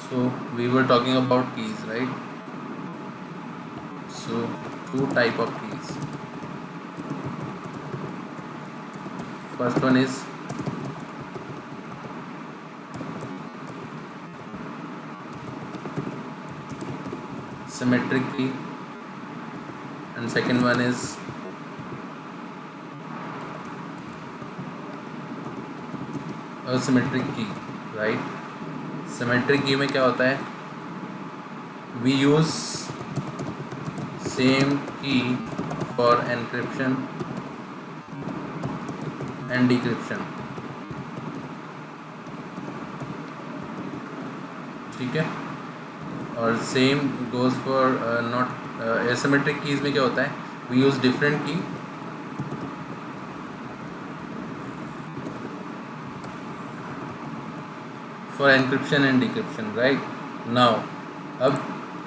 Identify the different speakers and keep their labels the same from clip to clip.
Speaker 1: So we were talking about keys, right? So two type of keys. First one is symmetric key, and second one is asymmetric key, right? Symmetric key में क्या होता है? We use same key for encryption and decryption. ठीक है, और same goes for not asymmetric keys में क्या होता है? वी यूज डिफरेंट की for encryption and decryption, right? Now अब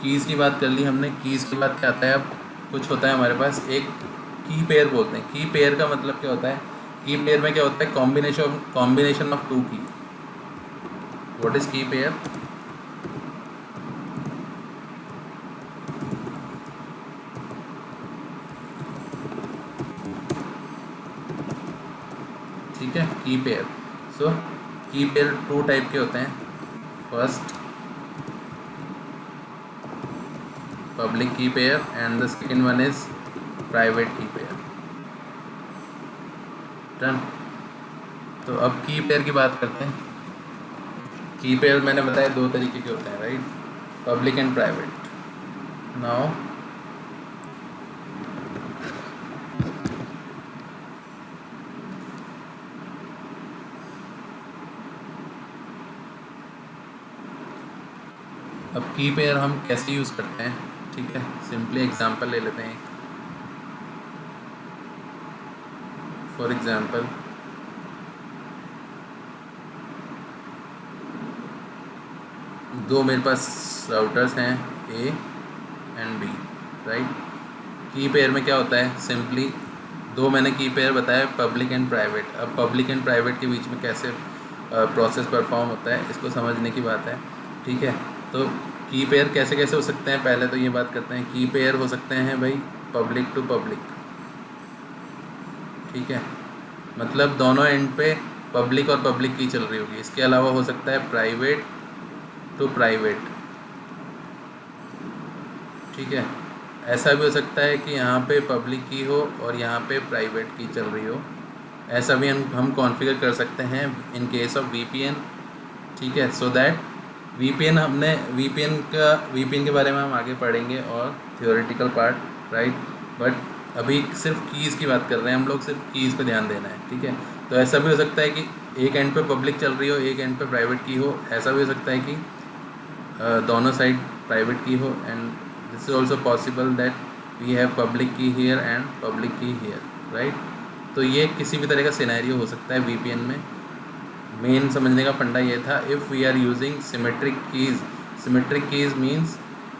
Speaker 1: कीज़ की बात कर ली हमने, कीज़ के बाद क्या आता है? अब कुछ होता है हमारे पास, एक की पेयर बोलते हैं। की पेयर का मतलब क्या होता है? की पेयर में क्या होता है? कॉम्बिनेशन ऑफ टू की। व्हाट इज की पेयर? ठीक है, की पेयर। सो की पेयर टू टाइप के होते हैं। फर्स्ट पब्लिक की pair and the second one is private की पेयर। डन। तो अब की पेयर की बात करते हैं। की पेयर मैंने बताया दो तरीके के होते हैं, right? Public and private. Now अब की पेयर हम कैसे यूज़ करते हैं? ठीक है, सिंपली एग्जांपल ले लेते हैं। फॉर एग्जांपल दो मेरे पास राउटर्स हैं, ए एंड बी, राइट? की पेयर में क्या होता है? सिंपली दो मैंने की पेयर बताया, पब्लिक एंड प्राइवेट। अब पब्लिक एंड प्राइवेट के बीच में कैसे प्रोसेस परफॉर्म होता है, इसको समझने की बात है। ठीक है, तो की पेयर कैसे कैसे हो सकते हैं? पहले तो ये बात करते हैं। की पेयर हो सकते हैं भाई पब्लिक टू पब्लिक। ठीक है, मतलब दोनों एंड पे पब्लिक और पब्लिक की चल रही होगी। इसके अलावा हो सकता है प्राइवेट टू प्राइवेट। ठीक है, ऐसा भी हो सकता है कि यहाँ पे पब्लिक की हो और यहाँ पे प्राइवेट की चल रही हो। ऐसा भी हम कॉन्फ़िगर कर सकते हैं इन केस ऑफ वीपीएन। ठीक है, सो दैट वीपीएन के बारे में हम आगे पढ़ेंगे और थियोरेटिकल पार्ट, राइट? बट अभी सिर्फ कीज़ की बात कर रहे हैं हम लोग, सिर्फ कीज़ पे ध्यान देना है। ठीक है, तो ऐसा भी हो सकता है कि एक एंड पे पब्लिक चल रही हो, एक एंड पे प्राइवेट की हो। ऐसा भी हो सकता है कि दोनों साइड प्राइवेट की हो, and this is also possible that we have public key here and public key here, right? तो ये किसी भी तरह का सिनेरियो हो सकता है वीपीएन में। मेन समझने का फंडा ये था, if we are using symmetric keys means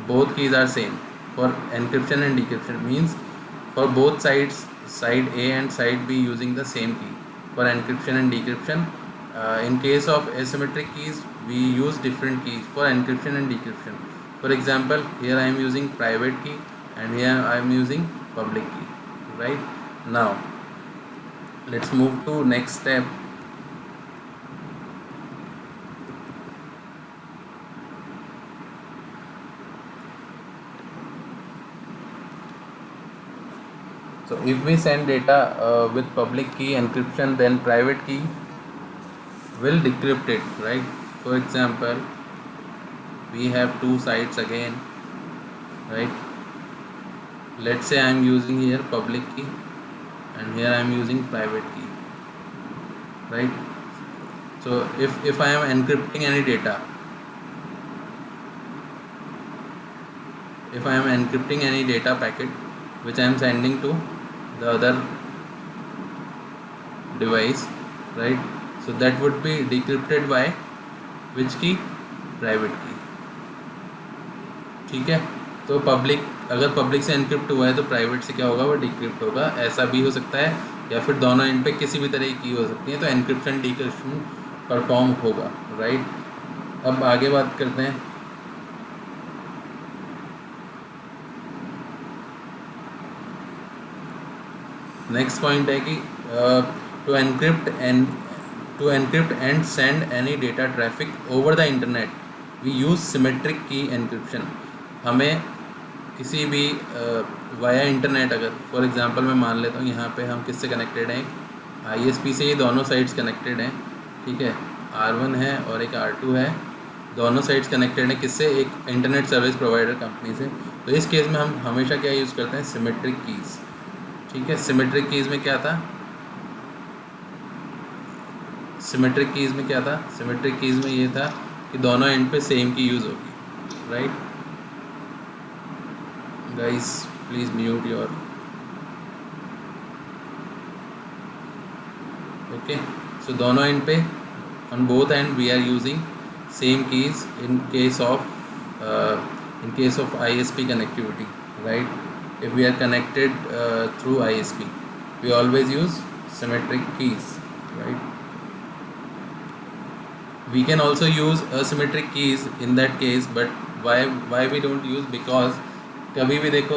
Speaker 1: both keys are same for encryption and decryption, means for both sides, side A and side B using the same key for encryption and decryption. In case of asymmetric keys, we use different keys for encryption and decryption. For example, here I am using private key and here I am using public key, right? Now let's move to next step. So if we send data with public key encryption, then private key will decrypt it, right? For example, we have two sides again, right? Let's say I am using here public key and here I am using private key, right? So if I am encrypting any data, if I am encrypting any data packet which I am sending to the other device, right? So that would be decrypted by which key? Private key. ठीक है, तो public, अगर public से encrypt हुआ है तो private से क्या होगा? वो डिक्रिप्ट होगा। ऐसा भी हो सकता है, या फिर दोनों एंड पे किसी भी तरह की हो सकती है, तो एनक्रिप्शन डिक्रिप्शन परफॉर्म होगा, राइट? अब आगे बात करते हैं नेक्स्ट पॉइंट है कि to encrypt and send any data traffic over the internet we use symmetric key encryption. हमें किसी भी वाया इंटरनेट, अगर फॉर एग्जांपल मैं मान लेता हूँ यहाँ पे हम किससे कनेक्टेड हैं, ISP से, ये दोनों साइड्स कनेक्टेड हैं, ठीक है, R1 है और एक R2 है, दोनों साइड्स कनेक्टेड हैं किससे, एक इंटरनेट सर्विस प्रोवाइडर कंपनी से। तो इस केस में हम हमेशा क्या यूज़ करते हैं, सिमेट्रिक कीज़, ठीक है। सिमेट्रिक कीज़ में क्या था, सिमेट्रिक कीज़ में क्या था, सिमेट्रिक कीज़ में ये था कि दोनों एंड पे सेम की यूज़ होगी, right. Guys please mute your, okay. So दोनों एंड पे, on both end we are using same keys in case of ISP connectivity, right? If we are connected through ISP, we always use symmetric keys, right? We can also use asymmetric keys in that case, but why we don't use, because कभी भी देखो,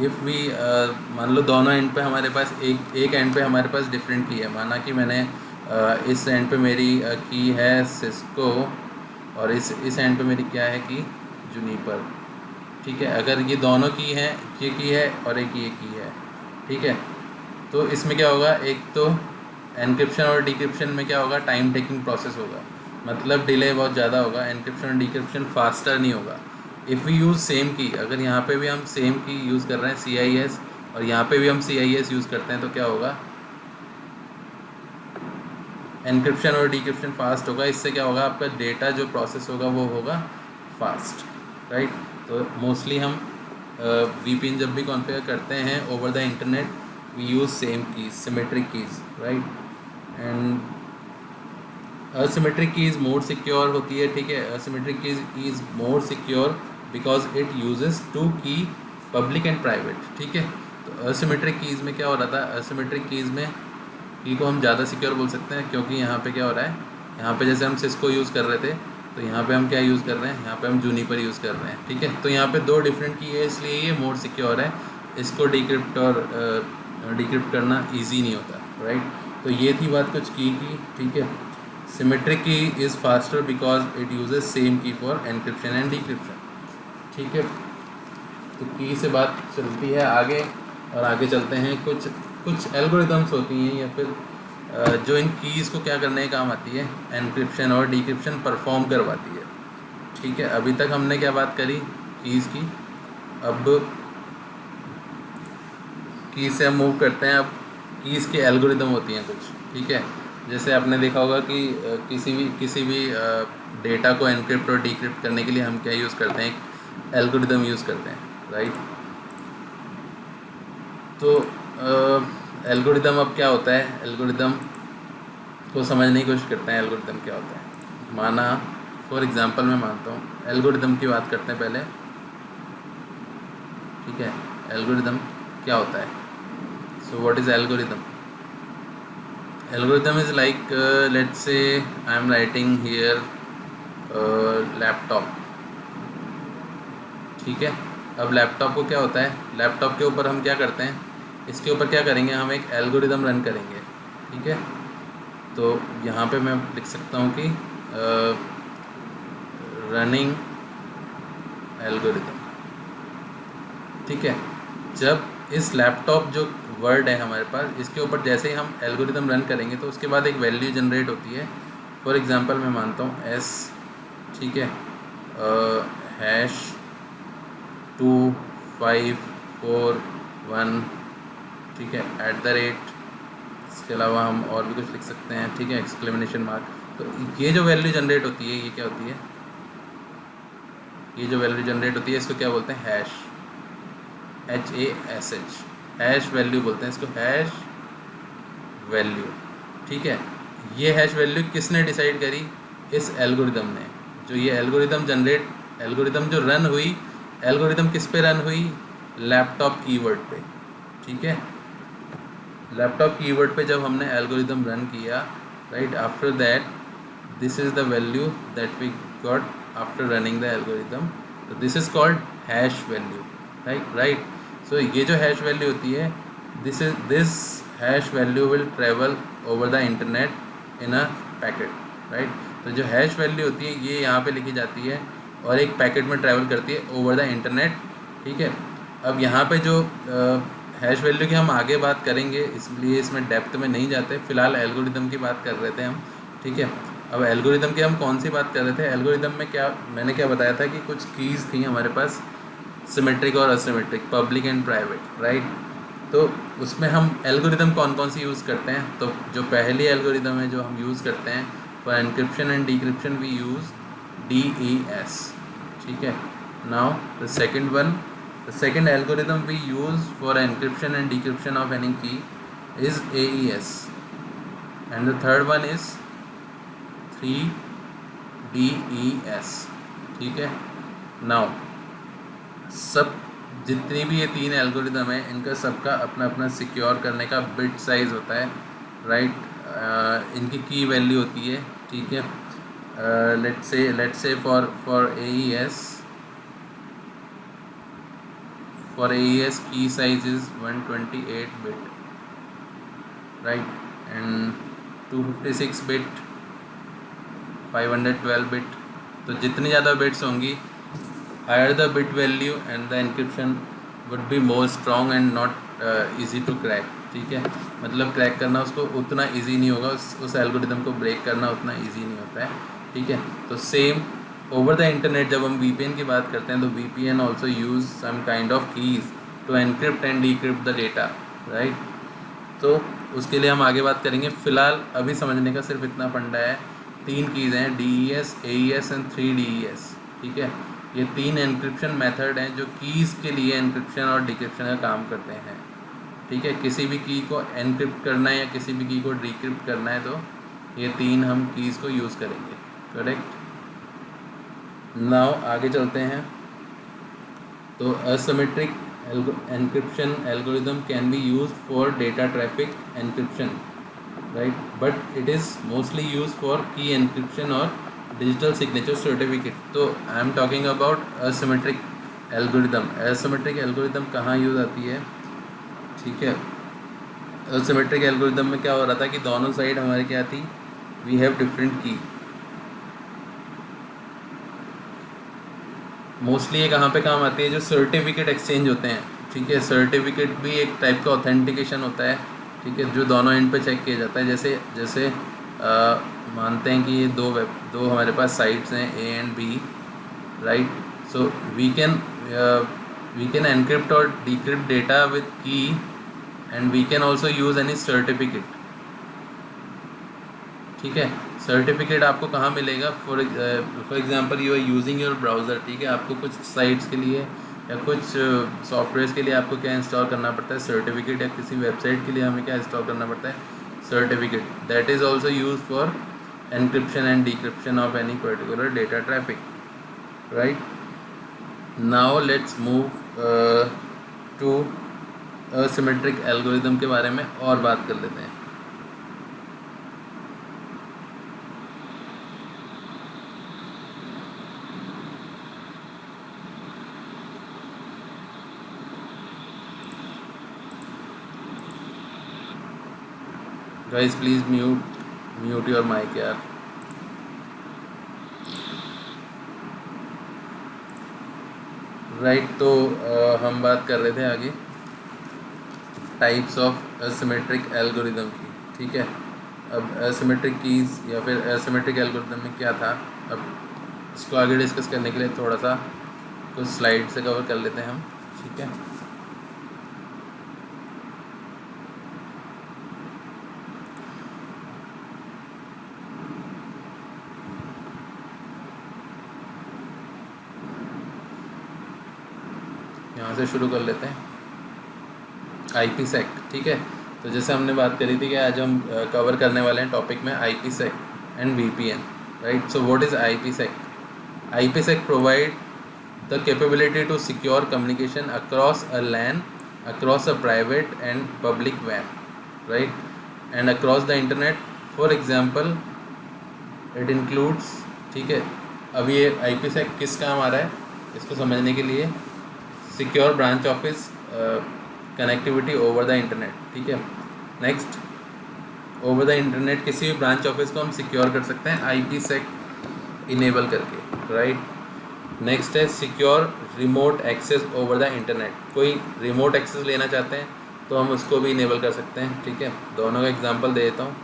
Speaker 1: if we मान लो दोनों end पे हमारे पास एक and पे हमारे पास डिफरेंट की है, माना कि मैंने इस एंड पे मेरी की है सिस्को और इस एंड पे मेरी क्या है की, जूनिपर, ठीक है। अगर ये दोनों की है, ये की है और एक ये की है, ठीक है, तो इसमें क्या होगा, एक तो एनक्रिप्शन और डिक्रिप्शन में क्या होगा, टाइम टेकिंग प्रोसेस होगा, मतलब डिले बहुत ज़्यादा होगा, एनक्रिप्शन और डिक्रिप्शन फास्टर नहीं होगा। इफ़ वी यूज़ सेम की, अगर यहाँ पे भी हम सेम की यूज़ कर रहे हैं CIS और यहाँ पे भी हम CIS यूज़ करते हैं, तो क्या होगा, एनक्रिप्शन और डिक्रिप्शन फास्ट होगा। इससे क्या होगा, आपका डेटा जो प्रोसेस होगा वो होगा फास्ट, राइट। तो मोस्टली हम VPN जब भी कॉन्फ़िगर करते हैं over the internet, we use same keys, symmetric keys, right. And asymmetric keys more secure होती है, ठीक है। Asymmetric keys is more secure because it uses two key, public and private, ठीक है। तो असिमेट्रिक कीज़ में क्या हो रहा था, असिमेट्रिक कीज़ में की को हम ज़्यादा सिक्योर बोल सकते हैं, क्योंकि यहाँ पे क्या हो रहा है, यहाँ पे जैसे हम सिस्को यूज़ कर रहे थे, तो यहाँ पे हम क्या यूज़ कर रहे हैं, यहाँ पे हम जूनिपर यूज़ कर रहे हैं, ठीक है। तो यहाँ पे दो डिफरेंट की है, इसलिए ये मोर सिक्योर है, इसको डिक्रिप्ट और डिक्रिप्ट करना ईजी नहीं होता, राइट। तो ये थी बात कुछ की, ठीक है। सिमेट्रिक की is faster because it uses same की फॉर एनक्रिप्शन एंड डिक्रिप्शन, ठीक है। तो की से बात चलती है आगे, और आगे चलते हैं, कुछ एल्गोरिदम्स होती हैं या फिर जो इन कीज़ को क्या करने का काम आती है, एनक्रिप्शन और डिक्रिप्शन परफॉर्म करवाती है, ठीक है। अभी तक हमने क्या बात करी, कीज़ की। अब की से हम मूव करते हैं, अब कीज़ के एल्गोरिदम होती हैं कुछ, ठीक है। जैसे आपने देखा होगा कि किसी भी डेटा को एनक्रिप्ट और डिक्रिप्ट करने के लिए हम क्या यूज़ करते हैं, एक एल्गोरिदम यूज़ करते हैं, राइट। तो एल्गोरिदम अब क्या होता है, एल्गोरिदम को समझने की कोशिश करते हैं, एल्गोरिदम क्या होता है। माना फॉर एग्जांपल मैं मानता हूँ, एल्गोरिदम की बात करते हैं पहले, ठीक है। एल्गोरिदम क्या होता है, सो what is algorithm. Algorithm is like let's say I am writing here laptop, ठीक है। अब लैपटॉप को क्या होता है, लैपटॉप के ऊपर हम क्या करते हैं, इसके ऊपर क्या करेंगे, हम एक एल्गोरिदम रन करेंगे, ठीक है। तो यहाँ पे मैं लिख सकता हूँ कि रनिंग एल्गोरिदम, ठीक है। जब इस लैपटॉप जो वर्ड है हमारे पास, इसके ऊपर जैसे ही हम एल्गोरिदम रन करेंगे तो उसके बाद एक वैल्यू जनरेट होती है। फॉर एग्जांपल मैं मानता हूँ S, ठीक है, #2541, ठीक है, @ इसके अलावा हम और भी कुछ लिख सकते हैं, ठीक है, एक्सक्लेमेशन मार्क। तो ये जो वैल्यू जनरेट होती है, ये क्या होती है, ये जो वैल्यू जनरेट होती है इसको क्या बोलते हैं, हैश, HASH, हैश वैल्यू बोलते हैं इसको, हैश वैल्यू, ठीक है। ये हैश वैल्यू किसने डिसाइड करी, इस एल्गोरिदम ने। जो ये एल्गोरिदम जो रन हुई, एल्गोरिदम किस पे रन हुई, लैपटॉप कीवर्ड पे, ठीक है। लैपटॉप कीवर्ड पे जब हमने एल्गोरिदम रन किया, right, after that this is the value that we got after running the algorithm, तो this is called hash value, right. So ये जो हैश वैल्यू होती है, this hash value will travel over the internet in a packet, right. तो जो hash value होती है ये यहाँ पे लिखी जाती है और एक पैकेट में ट्रैवल करती है ओवर द इंटरनेट, ठीक है। अब यहाँ पे जो हैश वैल्यू की हम आगे बात करेंगे, इसलिए इसमें डेप्थ में नहीं जाते, फिलहाल एल्गोरिदम की बात कर रहे थे हम, ठीक है। अब एल्गोरिदम की हम कौन सी बात कर रहे थे, एल्गोरिदम में मैंने क्या बताया था कि कुछ कीज़ थी हमारे पास, सिमेट्रिक और asymmetric, public and private, right. तो उसमें हम एल्गोरिदम कौन कौन सी यूज़ करते हैं, तो जो पहली एल्गोरिदम है जो हम यूज़ करते हैं for encryption and decryption we use DES, ठीक है। Now the second one, the second algorithm we use for encryption and decryption of any key is AES, and the third one is 3DES, ठीक है। Now सब जितनी भी ये तीन algorithm है इनका सबका अपना अपना सिक्योर करने का बिट साइज़ होता है, राइट। इनकी की वैल्यू होती है, ठीक है। Let's say for AES, for AES key size is 128 bit, right, and 256 bit, 512 bit। तो जितनी ज़्यादा बिट्स होंगी, higher the bit value and the encryption would be more strong and not easy to crack, ठीक है। मतलब crack करना उसको उतना ईजी नहीं होगा, उस एल्गोरिदम को ब्रेक करना उतना ईजी नहीं होता है, ठीक है। तो सेम ओवर द इंटरनेट जब हम VPN की बात करते हैं तो VPN also use some kind of keys to encrypt and decrypt the data, right. तो उसके लिए हम आगे बात करेंगे, फ़िलहाल अभी समझने का सिर्फ इतना फंडा है, तीन कीज़ हैं, DES, AES एंड 3DES, ठीक है। ये तीन एनक्रिप्शन मेथड हैं जो कीज़ के लिए एनक्रिप्शन और डिक्रिप्शन का काम करते हैं, ठीक है। किसी भी की को एनक्रिप्ट करना है या किसी भी की को डिक्रिप्ट करना है तो ये तीन हम कीज़ को यूज़ करेंगे, करेक्ट। नाउ आगे चलते हैं। तो asymmetric encryption algorithm can be used for data traffic encryption, right, but it is mostly used for की एनक्रिप्शन और डिजिटल सिग्नेचर सर्टिफिकेट। तो I am talking about asymmetric algorithm. Asymmetric algorithm कहाँ use आती है, ठीक है। असिमेट्रिक एल्गोरिदम में क्या हो रहा था कि दोनों साइड हमारे क्या थी, वी हैव डिफरेंट की। मोस्टली ये कहाँ पे काम आती है, जो सर्टिफिकेट एक्सचेंज होते हैं, ठीक है। सर्टिफिकेट भी एक टाइप का ऑथेंटिकेशन होता है, ठीक है, जो दोनों एंड पे चेक किया जाता है। जैसे जैसे मानते हैं कि ये दो हमारे पास साइट्स हैं A एंड B, राइट। सो वी कैन एनक्रिप्ट और decrypt data with key and we can also use any certificate, ठीक है। सर्टिफिकेट आपको कहाँ मिलेगा, for example you are using your browser, ठीक है। आपको कुछ साइट्स के लिए या कुछ सॉफ्टवेयर्स के लिए आपको क्या इंस्टॉल करना पड़ता है, सर्टिफिकेट, या किसी वेबसाइट के लिए हमें क्या इंस्टॉल करना पड़ता है, certificate. That is also use for encryption and decryption of any particular data traffic, right. Now let's move to asymmetric algorithm के बारे में और बात कर लेते हैं। Guys please mute your mic यार। राइट, तो हम बात कर रहे थे आगे टाइप्स ऑफ असिमेट्रिक एल्गोरिदम की, ठीक है। अब असिमेट्रिक कीज़ या फिर असिमेट्रिक एल्गोरिदम में क्या था, अब इसको आगे डिस्कस करने के लिए थोड़ा सा कुछ स्लाइड से कवर कर लेते हैं हम, ठीक है। यहाँ से शुरू कर लेते हैं, IPsec, ठीक है। तो जैसे हमने बात करी थी कि आज हम कवर करने वाले हैं टॉपिक में IPsec and VPN, right. So what is IPsec? IPsec provide the capability to secure communication across a LAN, across a private and public WAN, right, and across the internet. For example it includes, ठीक है। अब ये IPsec किस काम आ रहा है, इसको समझने के लिए, secure branch office connectivity over the internet, ठीक है। नेक्स्ट, ओवर द इंटरनेट किसी भी ब्रांच ऑफिस को हम सिक्योर कर सकते हैं IPsec इनेबल करके, राइट। नेक्स्ट है secure remote access over the internet. कोई रिमोट एक्सेस लेना चाहते हैं तो हम उसको भी इनेबल कर सकते हैं, ठीक है। दोनों का एग्जांपल दे देता हूँ।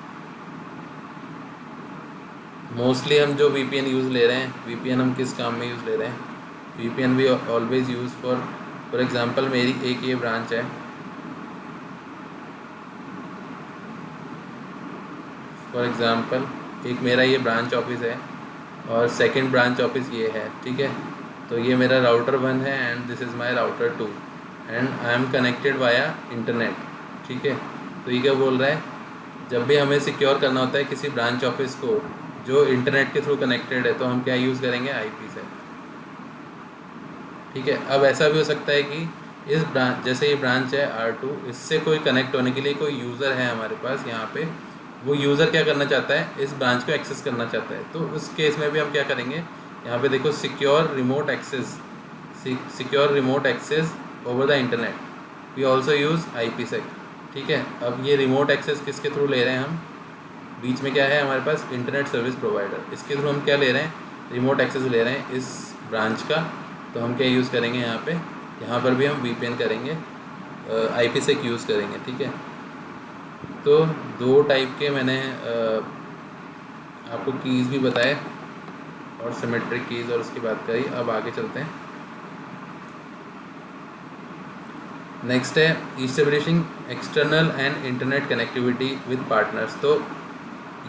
Speaker 1: मोस्टली हम जो VPN यूज़ ले रहे हैं, VPN हम किस काम में यूज़ ले रहे हैं? VPN we always use for example मेरी एक ये ब्रांच है, फॉर एग्ज़ाम्पल एक मेरा ये ब्रांच ऑफिस है और सेकंड ब्रांच ऑफिस ये है, ठीक है। तो ये मेरा राउटर 1 है and this is my router 2 and I am connected via internet, ठीक है। तो ये क्या बोल रहा है, जब भी हमें सिक्योर करना होता है किसी ब्रांच ऑफिस को जो इंटरनेट के थ्रू कनेक्टेड है, तो हम क्या यूज़ करेंगे? IPsec, ठीक है। अब ऐसा भी हो सकता है कि इस ब्रांच, जैसे ये ब्रांच है R2, इससे कोई कनेक्ट होने के लिए कोई यूज़र है हमारे पास यहाँ पे, वो यूज़र क्या करना चाहता है? इस ब्रांच को एक्सेस करना चाहता है। तो उस केस में भी हम क्या करेंगे? यहाँ पे देखो secure remote access over the internet, we also use IPsec, ठीक है। अब ये रिमोट एक्सेस किसके थ्रू ले रहे हैं हम? बीच में क्या है हमारे पास? इंटरनेट सर्विस प्रोवाइडर, इसके थ्रू हम क्या ले रहे हैं? रिमोट एक्सेस ले रहे हैं इस ब्रांच का। तो हम क्या यूज़ करेंगे यहाँ पे? यहाँ पर भी हम VPN करेंगे, IPsec यूज़ करेंगे, ठीक है। तो 2 टाइप के मैंने आपको कीज़ भी बताए और सिमेट्रिक कीज़ और उसकी बात करी। अब आगे चलते हैं। नेक्स्ट है establishing external and internet connectivity with partners. तो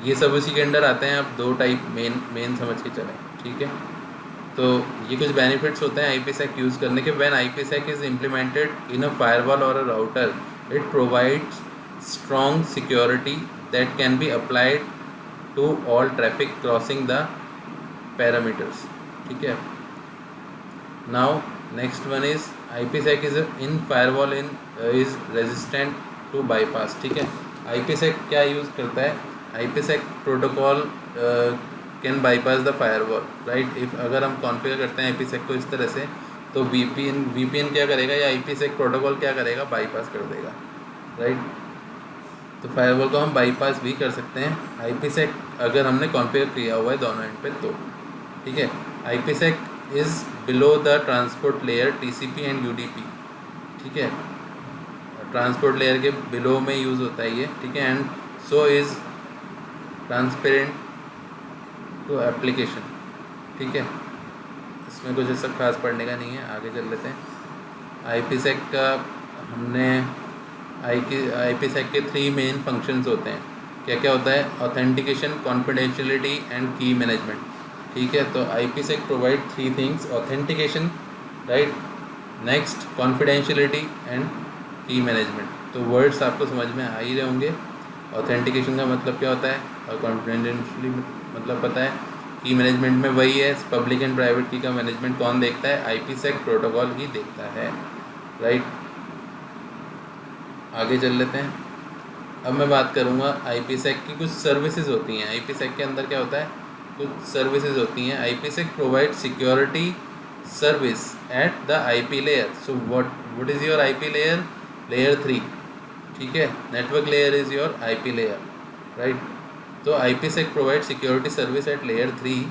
Speaker 1: ये सब उसी के अंडर आते हैं। अब 2 टाइप मेन समझ के चलें, ठीक है। तो ये कुछ बेनिफिट्स होते हैं IPsec यूज़ करने के। When IPsec is implemented in a firewall और a router, it provides strong security that can be applied to all traffic crossing the parameters, ठीक है। Now next one is IPsec is in firewall is resistant to bypass, ठीक है। IPsec क्या use करता है? IPsec protocol can bypass the firewall, right. If अगर हम configure करते हैं IPsec को इस तरह से, तो VPN क्या करेगा, या IPsec प्रोटोकॉल क्या करेगा? बाईपास कर देगा, राइट। तो फायरवॉल को हम बाईपास भी कर सकते हैं IPsec अगर हमने कॉन्फ़िगर किया हुआ है दोनों एंड पे, तो ठीक है। IPsec is below the transport layer TCP and UDP, ठीक है। ट्रांसपोर्ट लेयर के बिलो में यूज़ होता है ये, ठीक है। And so is transparent to application, ठीक है। इसमें कुछ ऐसा खास पढ़ने का नहीं है, आगे चल लेते हैं। IPsec का हमने IPsec के 3 मेन फंक्शंस होते हैं। क्या क्या होता है? ऑथेंटिकेशन, कॉन्फिडेंशियलिटी एंड की मैनेजमेंट, ठीक है। तो IPsec provide 3 things, authentication, right, next confidentiality and की मैनेजमेंट। तो वर्ड्स आपको समझ में आ ही रहे होंगे। ऑथेंटिकेशन का मतलब क्या होता है और कॉन्फिडेंशियलिटी मतलब पता है। की मैनेजमेंट में वही है, पब्लिक एंड प्राइवेट की का मैनेजमेंट कौन देखता है? IPsec प्रोटोकॉल ही देखता है, राइट। आगे चल लेते हैं। अब मैं बात करूँगा IPsec की कुछ सर्विसेज होती हैं। IPsec के अंदर क्या होता है? कुछ सर्विसेज होती हैं। IPsec provide security service at the IP layer. So what is your IP layer? Layer 3, ठीक है। Network layer is your IP layer, right. तो IPsec provide security service eight layer 3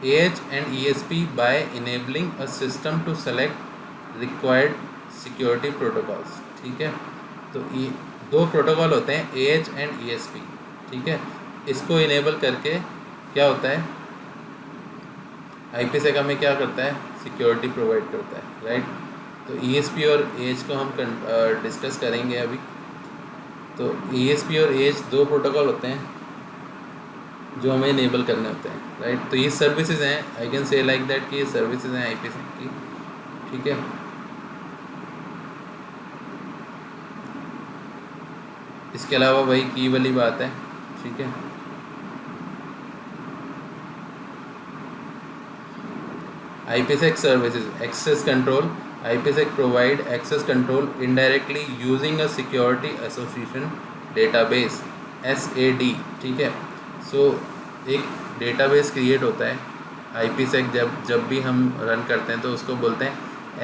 Speaker 1: AH and ESP by enabling a system to select required security protocols, ठीक है। तो ये 2 protocol होते हैं AH and ESP, ठीक है। इसको इनेबल करके क्या होता है? IPsec हमें क्या करता है? सिक्योरिटी प्रोवाइड करता है, राइट। तो ESP और AH को हम डिस्कस करेंगे अभी। तो ESP और AH 2 प्रोटोकॉल होते हैं जो हमें इनेबल करने होते हैं, राइट। तो ये सर्विसेज हैं, I can say like that कि ये सर्विसेज हैं IPsec की, ठीक है। इसके अलावा वही की वाली बात है, ठीक है। IPsec services, access control. IPsec provide access control indirectly using a security association database, SAD, ठीक है। सो एक डेटाबेस क्रिएट होता है IPsec जब भी हम रन करते हैं तो उसको बोलते हैं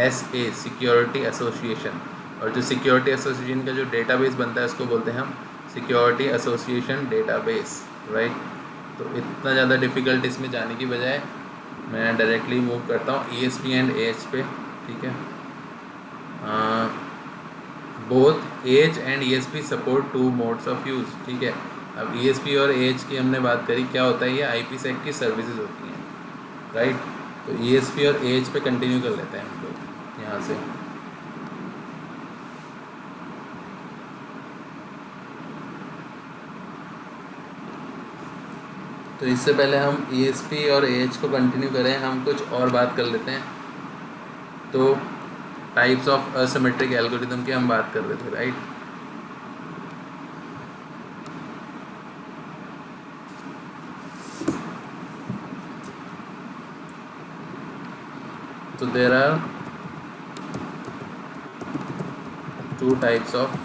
Speaker 1: SA, सिक्योरिटी एसोसिएशन। और जो सिक्योरिटी एसोसिएशन का जो डेटाबेस बनता है उसको बोलते हैं हम सिक्योरिटी एसोसिएशन डेटाबेस, राइट। तो इतना ज़्यादा डिफ़िकल्ट इसमें जाने की बजाय मैं डायरेक्टली मूव करता हूँ ESP एंड AH पे, ठीक है। Both AH and ESP support two modes of use, ठीक है। अब ESP और AH की हमने बात करी, क्या होता है, ये IPsec की सर्विसेज होती हैं, राइट। तो ESP और AH पे कंटिन्यू कर लेते हैं हम लोग यहाँ से। तो इससे पहले हम ESP और AH को कंटिन्यू करें, हम कुछ और बात कर लेते हैं। तो टाइप्स ऑफ असिमेट्रिक एल्गोरिथम की हम बात कर रहे थे, राइट। तो there are two types of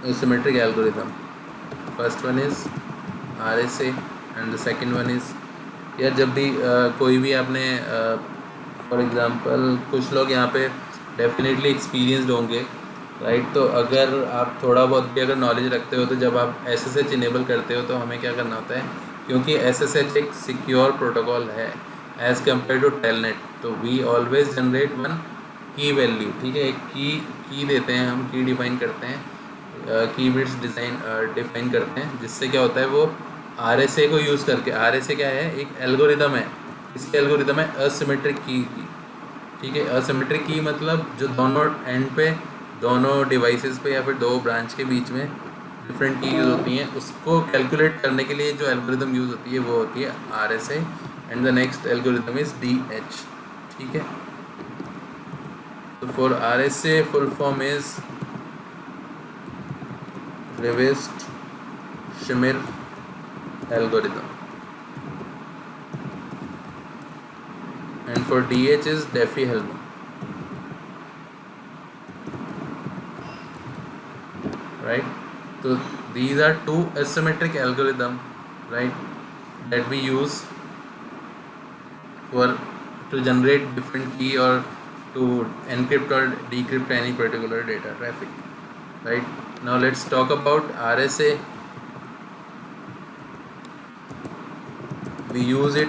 Speaker 1: asymmetric algorithm. First one is RSA and the second one is, यार जब भी कोई भी आपने फॉर एग्ज़ाम्पल कुछ लोग यहाँ पे डेफिनेटली एक्सपीरियंसड होंगे, राइट। तो अगर आप थोड़ा बहुत भी अगर नॉलेज रखते हो तो जब आप SSH इनेबल करते हो तो हमें क्या करना होता है, क्योंकि SSH एक सिक्योर प्रोटोकॉल है एज़ कम्पेयर टू टेलनेट, तो वी ऑलवेज जनरेट वन की वैल्यू, ठीक है। एक की देते हैं हम, की डिफाइन करते हैं, की बिट्स डिफाइन करते हैं, जिससे क्या होता है वो RSA को यूज़ करके, RSA क्या है, एक एल्गोरिदम है, इसके एल्गोरिदम है असिमेट्रिक की, ठीक है। असिमेट्रिक की मतलब जो दोनों एंड पे, दोनों डिवाइसेस पे या फिर दो ब्रांच के बीच में डिफरेंट की यूज़ होती हैं, उसको कैलकुलेट करने के लिए जो एल्गोरिदम यूज़ होती है वो होती है RSA and the next algorithm is DH, ठीक है। तो for RSA full form is Rivest-Schmier algorithm, and for DH is Diffie-Hellman, right. So these are two asymmetric algorithm, right, that we use for to generate different key or to encrypt or decrypt any particular data traffic, right. Now let's talk about RSA. We use it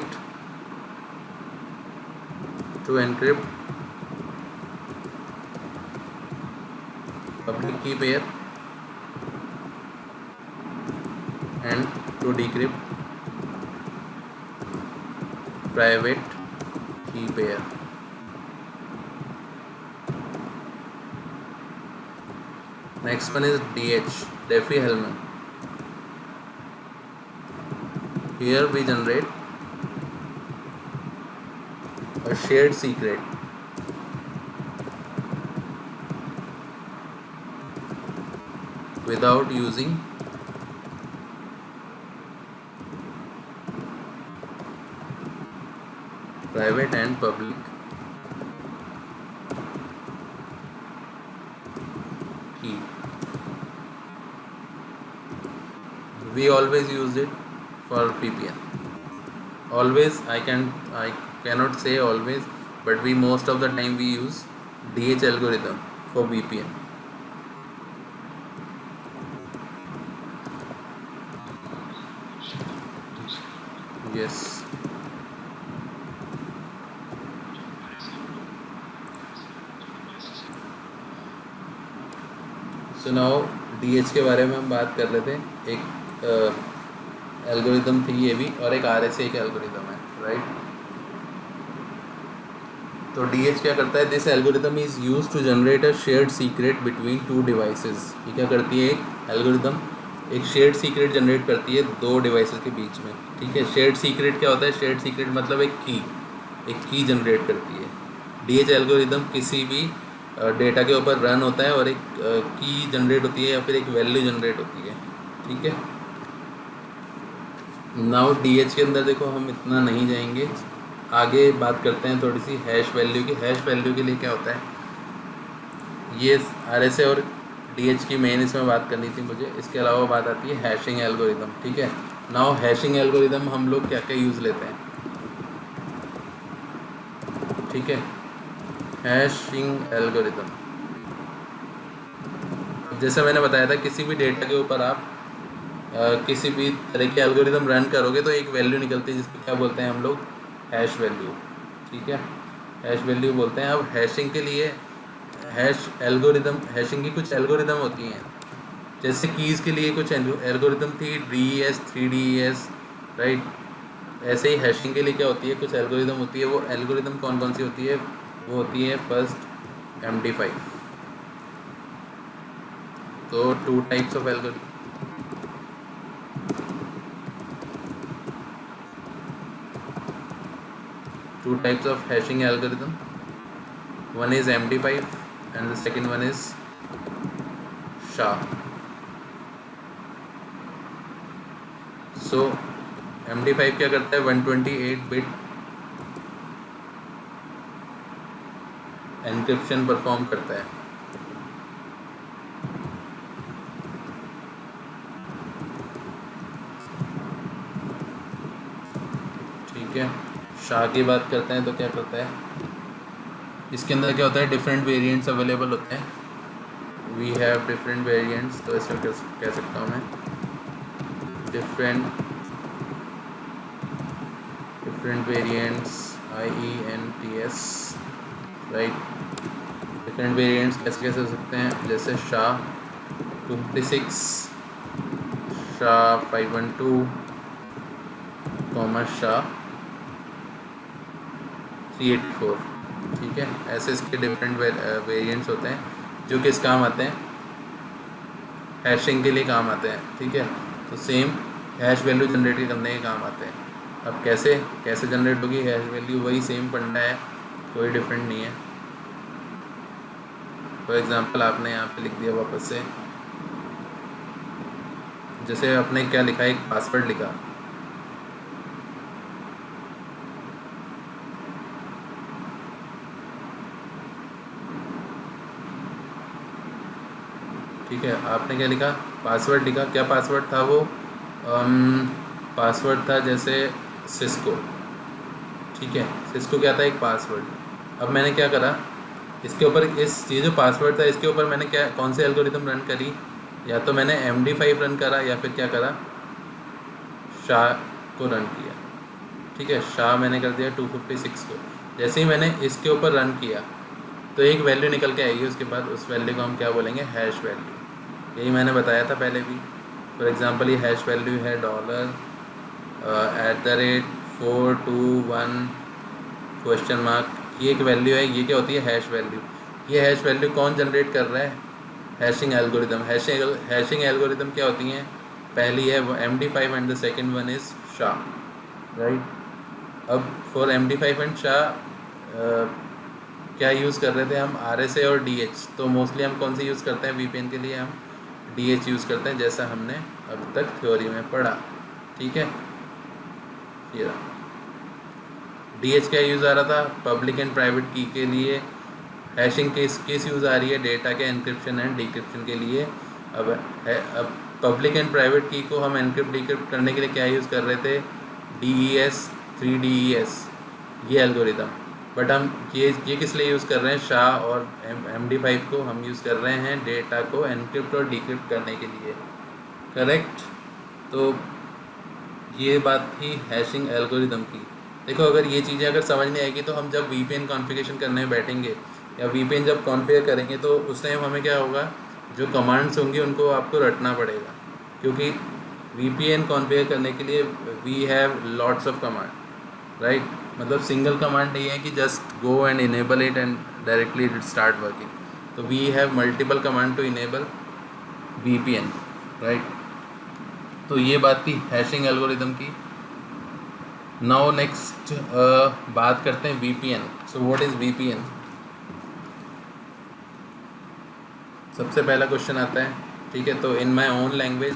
Speaker 1: to encrypt public key pair and to decrypt private key pair. Next one is DH, Diffie-Hellman. Here we generate a shared secret without using private and public key. We always use it for VPN. Always, I cannot say always, but we most of the time we use DH algorithm for VPN. Yes. So now DH के बारे में हम बात कर रहे थे, एक algorithm थी ये भी, और एक RSA का एल्गोरिदम है, राइट। तो DH क्या करता है, this algorithm is use to generate a shared secret between two devices. ये क्या करती है, एक एल्गोरिदम एक शेयर्ड सीक्रेट जनरेट करती है दो डिवाइसेस के बीच में, ठीक है। शेयर्ड सीक्रेट क्या होता है, शेयर्ड सीक्रेट मतलब एक की जनरेट करती है। DH एल्गोरिदम किसी भी डेटा के ऊपर रन होता है और एक की जनरेट होती है या फिर एक वैल्यू जनरेट होती है, ठीक है। नाउ DH के अंदर देखो हम इतना नहीं जाएंगे, आगे बात करते हैं थोड़ी सी हैश वैल्यू की। हैश वैल्यू के लिए क्या होता है, ये RSA और DH की मेन इसमें बात करनी थी मुझे, इसके अलावा बात आती है हैशिंग एल्गोरिदम, ठीक है। नाउ हैशिंग एल्गोरिदम हम लोग क्या क्या यूज़ लेते हैं, ठीक है, हैशिंग एल्गोरिदम। जैसे मैंने बताया था, किसी भी डेटा के ऊपर आप किसी भी तरह की एल्गोरिदम रन करोगे तो एक वैल्यू निकलती है जिसको क्या बोलते हैं हम लोग, हैश वैल्यू। ठीक है, हैश वैल्यू बोलते हैं। अब हैशिंग के लिए हैश एल्गोरिदम, हैशिंग की कुछ एल्गोरिदम होती हैं। जैसे कीज़ के लिए कुछ एल्गोरिदम थी, DES 3DES, राइट। ऐसे ही हैशिंग के लिए क्या होती है, कुछ एल्गोरिदम होती है। वो एल्गोरिदम कौन कौन सी होती है, वो होती है फर्स्ट MD5। तो to types of algorithm, two types of hashing algorithm. One is MD5 and the second one is SHA. So MD5 क्या करता है, 128 बिट एनक्रिप्शन परफॉर्म करता है। ठीक है, SHA की बात करते हैं तो क्या करता है, इसके अंदर क्या होता है, डिफरेंट वेरिएंट्स अवेलेबल होते हैं। वी हैव डिफरेंट वेरिएंट्स, तो ऐसे कह सकता हूँ मैं, different variants, IENTS, right. Different variants कैसे कैसे हो सकते हैं, जैसे SHA 256, SHA 512, SHA 384। ठीक है, ऐसे इसके डिफरेंट वेरिएंट्स होते हैं जो किस काम आते हैं, हैशिंग के लिए काम आते हैं। ठीक है, तो सेम हैश वैल्यू जनरेट करने के काम आते हैं। अब कैसे जनरेट होगी हैश वैल्यू, वही सेम फंडा है, कोई डिफरेंट नहीं है। फॉर एग्जांपल आपने यहाँ पे लिख दिया वापस से, जैसे आपने क्या लिखा, एक पासवर्ड लिखा, ठीक है, आपने क्या लिखा, पासवर्ड लिखा। क्या पासवर्ड था वो, पासवर्ड था जैसे सिस्को। ठीक है, सिस्को क्या था, एक पासवर्ड। अब मैंने क्या करा, इसके ऊपर ये जो पासवर्ड था इसके ऊपर मैंने क्या, कौन सी एल्गोरिदम रन करी, या तो मैंने MD5 रन करा या फिर क्या करा, SHA को रन किया। ठीक है, SHA मैंने कर दिया 256 को। जैसे ही मैंने इसके ऊपर रन किया तो एक वैल्यू निकल के आएगी, उसके बाद उस वैल्यू को हम क्या बोलेंगे, हैश वैल्यू। यही मैंने बताया था पहले भी। फॉर एग्जांपल ये हैश वैल्यू है $421 ये एक वैल्यू है। ये क्या होती है, हैश वैल्यू। ये हैश वैल्यू कौन जनरेट कर रहा है, हैशिंग एल्गोरिदम। हैशिंग एल्गोरिदम क्या होती हैं, पहली है वो MD5 and the second one is SHA, right. अब फॉर MD5 एंड SHA क्या यूज़ कर रहे थे हम, RSA और DH। तो मोस्टली हम कौन सी यूज़ करते हैं, VPN के लिए हम DH यूज़ करते हैं, जैसा हमने अब तक थ्योरी में पढ़ा। ठीक है, ये DH क्या यूज़ आ रहा था, पब्लिक एंड प्राइवेट की के लिए। हैशिंग केस यूज़ आ रही है डेटा के एनक्रिप्शन एंड डिक्रिप्शन के लिए। अब पब्लिक एंड प्राइवेट की को हम एनक्रिप्ट डिक्रिप्ट करने के लिए क्या यूज़ कर रहे थे, DES 3DES, ये एल्गोरिदम। बट हम ये किस लिए यूज़ कर रहे हैं, SHA और MD5 को हम यूज़ कर रहे हैं डेटा को एनक्रिप्ट और डिक्रिप्ट करने के लिए, करेक्ट। तो ये बात थी हैशिंग एल्गोरिदम की। देखो, अगर ये चीज़ें अगर समझ नहीं आएगी तो हम जब VPN कॉन्फ़िगरेशन करने में बैठेंगे या VPN जब कॉन्फ़िगर करेंगे तो उस टाइम हमें क्या होगा, जो कमांड्स होंगी उनको आपको रटना पड़ेगा, क्योंकि VPN कॉन्फ़िगर करने के लिए we have lots of command, right. मतलब सिंगल कमांड नहीं है कि just go and enable it and directly it start working. तो we have multiple command to enable VPN, right. तो ये बात थी हैशिंग एल्गोरिदम की। नाउ नेक्स्ट बात करते हैं VPN। So what is VPN। सबसे पहला क्वेश्चन आता है, ठीक है। तो in my own language,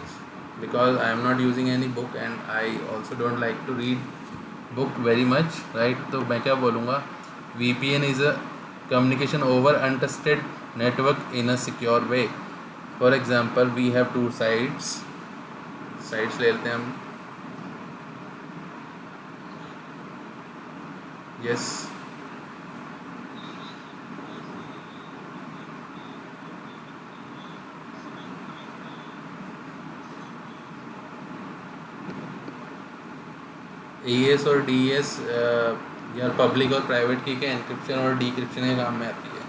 Speaker 1: because I am not using any book and I also don't like to read book very much, right. तो मैं क्या बोलूँगा, VPN is a communication over untrusted network in a secure way. For example we have two sites ले लेते हैं हम, yes. AES और DES या पब्लिक और प्राइवेट की के एनक्रिप्शन और डिक्रिप्शन के काम में आती है।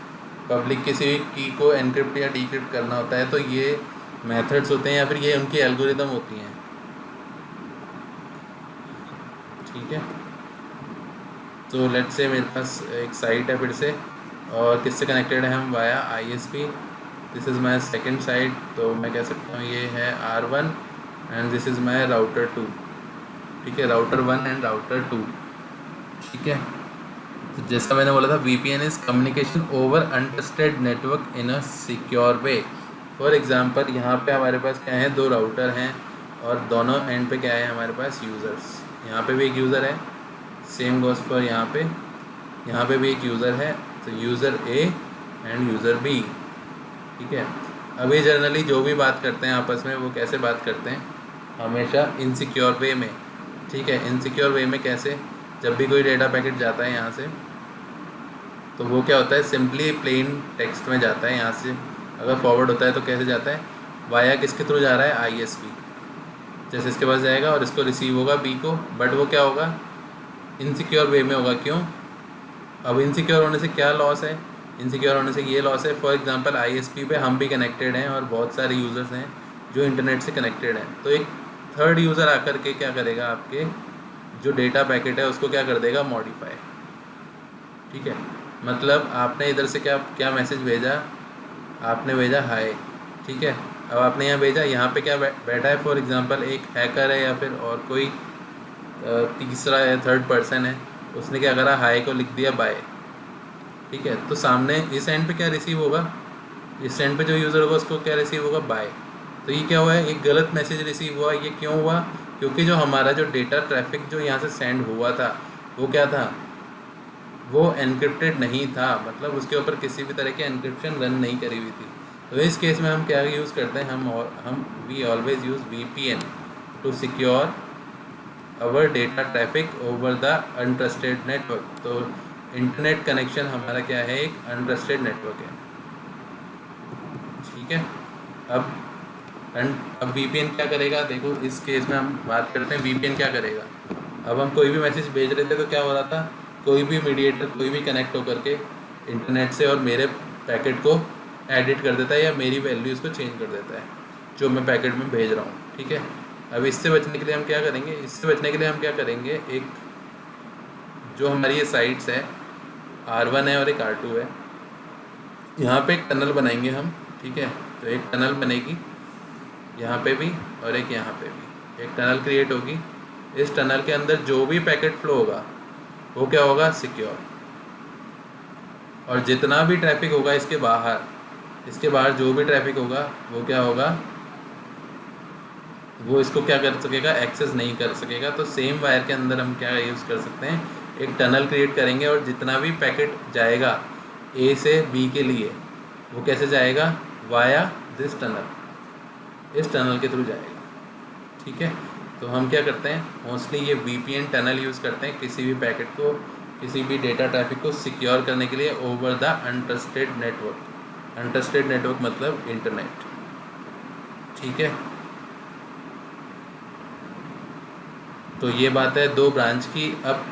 Speaker 1: पब्लिक किसी भी की को एनक्रिप्ट या डिक्रिप्ट करना होता है तो ये मेथड्स होते हैं या फिर ये उनकी एल्गोरिदम होती हैं, ठीक है। तो लेट्स से मेरे पास एक साइट है फिर से, और किससे कनेक्टेड है हम, via ISP। This is my second site, तो मैं कह सकता हूँ ये है R1 and this is my router 2, ठीक है, राउटर 1 एंड राउटर 2, ठीक है। तो जैसा मैंने बोला था, VPN is communication over untrusted network in a secure way. For example यहाँ पे हमारे पास क्या है, दो राउटर हैं और दोनों एंड पे क्या है हमारे पास यूज़र्स। यहाँ पे भी एक यूज़र है, सेम गोज़ फॉर यहाँ पे भी एक यूज़र है, तो user A end user B, ठीक है। अभी जनरली जो भी बात करते हैं आपस में वो कैसे बात करते हैं, हमेशा इनसिक्योर वे में, ठीक है। इनसिक्योर वे में कैसे, जब भी कोई डेटा पैकेट जाता है यहाँ से तो वो क्या होता है, सिंपली प्लेन टेक्स्ट में जाता है। यहाँ से अगर फॉरवर्ड होता है तो कैसे जाता है, वाया किसके थ्रू जा रहा है, ISP। जैसे इसके पास जाएगा और इसको रिसीव होगा B को, बट वो क्या होगा, इनसिक्योर वे में होगा। क्यों, अब इनसिक्योर होने से क्या लॉस है, इनसिक्योर होने से ये लॉस है, फॉर एग्जांपल ISP पे हम भी कनेक्टेड हैं और बहुत सारे यूज़र्स हैं जो इंटरनेट से कनेक्टेड हैं, तो एक थर्ड यूज़र आकर के क्या करेगा, आपके जो डेटा पैकेट है उसको क्या कर देगा, मॉडिफाई, ठीक है। मतलब आपने इधर से क्या क्या मैसेज भेजा, आपने भेजा हाय, ठीक है। अब आपने यहाँ भेजा, यहाँ पे क्या बैठा है, फॉर एग्जांपल एक हैकर है या फिर और कोई तीसरा या थर्ड पर्सन है, उसने क्या करा, हाय को लिख दिया बाय, ठीक है। तो सामने इस एंड पे क्या रिसीव होगा, इस एंड पे जो यूज़र होगा उसको क्या रिसीव होगा, बाय। तो ये क्या हुआ है, एक गलत मैसेज रिसीव हुआ। ये क्यों हुआ, क्योंकि जो हमारा जो डेटा ट्रैफिक जो यहाँ से सेंड हुआ था वो क्या था, वो एनक्रिप्टेड नहीं था, मतलब उसके ऊपर किसी भी तरह की एनक्रिप्शन रन नहीं करी हुई थी। तो इस केस में हम क्या यूज़ करते हैं, हम we always use VPN to secure our data traffic over the untrusted network. तो इंटरनेट कनेक्शन हमारा क्या है, एक अनट्रस्टेड नेटवर्क है, ठीक है। अब अब VPN क्या करेगा, देखो इस केस में हम बात करते हैं VPN क्या करेगा। अब हम कोई भी मैसेज भेज रहे थे तो क्या हो रहा था, कोई भी मीडिएटर कोई भी कनेक्ट होकर के इंटरनेट से और मेरे पैकेट को एडिट कर देता है या मेरी वैल्यू उसको चेंज कर देता है जो मैं पैकेट में भेज रहा हूँ, ठीक है। अब इससे बचने के लिए हम क्या करेंगे, इससे बचने के लिए हम क्या करेंगे, एक जो हमारी ये साइट्स है R1 है और एक R2 है, यहाँ पे एक टनल बनाएंगे हम, ठीक है। तो एक टनल बनेगी यहाँ पे भी और एक यहाँ पे भी, एक टनल क्रिएट होगी। इस टनल के अंदर जो भी पैकेट फ्लो होगा वो क्या होगा, सिक्योर। और जितना भी ट्रैफिक होगा इसके बाहर जो भी ट्रैफिक होगा वो क्या होगा, वो इसको क्या कर सकेगा, एक्सेस नहीं कर सकेगा। तो सेम वायर के अंदर हम क्या यूज़ कर सकते हैं, एक टनल क्रिएट करेंगे और जितना भी पैकेट जाएगा A से B के लिए वो कैसे जाएगा, वाया दिस टनल, इस टनल के थ्रू जाएगा, ठीक है। तो हम क्या करते हैं, मोस्टली ये VPN टनल यूज़ करते हैं किसी भी पैकेट को, किसी भी डेटा ट्रैफिक को सिक्योर करने के लिए over the untrusted network. Untrusted network मतलब इंटरनेट, ठीक है। तो ये बात है दो ब्रांच की। अब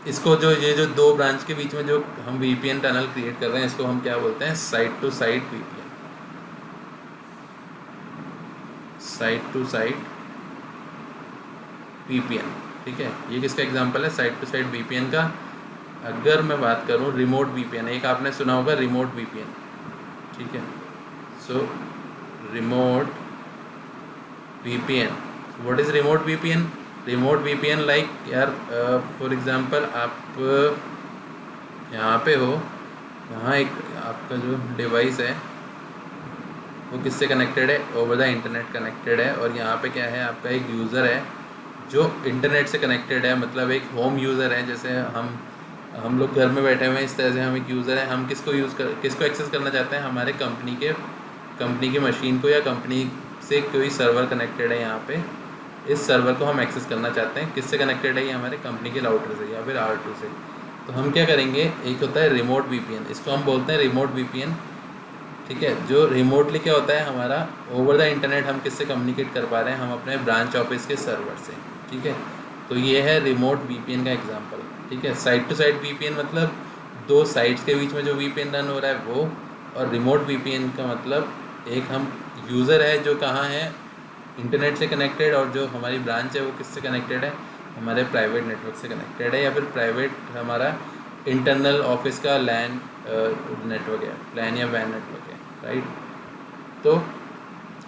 Speaker 1: इसको जो दो ब्रांच के बीच में जो हम VPN टनल क्रिएट कर रहे हैं इसको हम क्या बोलते हैं, site to site VPN, site to site VPN, ठीक है। ये किसका एग्जांपल है, साइट टू साइट VPN का। अगर मैं बात करूँ रिमोट VPN, एक आपने सुना होगा रिमोट VPN, ठीक है। So remote VPN, what is remote VPN, remote VPN like यार फॉर एग्जांपल आप यहाँ पे हो, यहाँ एक आपका जो डिवाइस है वो किससे कनेक्टेड है, ओवर द इंटरनेट कनेक्टेड है। और यहाँ पे क्या है, आपका एक यूज़र है जो इंटरनेट से कनेक्टेड है, मतलब एक होम यूज़र है। जैसे हम लोग घर में बैठे हुए हैं, इस तरह से हम एक यूज़र है, हम किसको एक्सेस करना चाहते हैं, हमारे कंपनी की मशीन को, या कंपनी से कोई सर्वर कनेक्टेड है यहाँ पे, इस सर्वर को हम एक्सेस करना चाहते हैं। किससे कनेक्टेड है, ये हमारे कंपनी के राउटर से या फिर R2 से। तो हम क्या करेंगे, एक होता है रिमोट VPN, इसको हम बोलते हैं रिमोट VPN, ठीक है। जो रिमोटली क्या होता है, हमारा ओवर द इंटरनेट हम किससे कम्युनिकेट कर पा रहे हैं, हम अपने ब्रांच ऑफिस के सर्वर से, ठीक है। तो ये है रिमोट वीपीएन का एग्जांपल, ठीक है। साइड टू साइड वीपीएन मतलब दो साइट्स के बीच में जो वीपीएन रन हो रहा है वो, और रिमोट वीपीएन का मतलब एक हम यूज़र है जो कहाँ है, इंटरनेट से कनेक्टेड, और जो हमारी ब्रांच है वो किससे कनेक्टेड है, हमारे प्राइवेट नेटवर्क से कनेक्टेड है, या फिर प्राइवेट हमारा इंटरनल ऑफिस का लैन नेटवर्क है, लैन या वैन नेटवर्क है, राइट। तो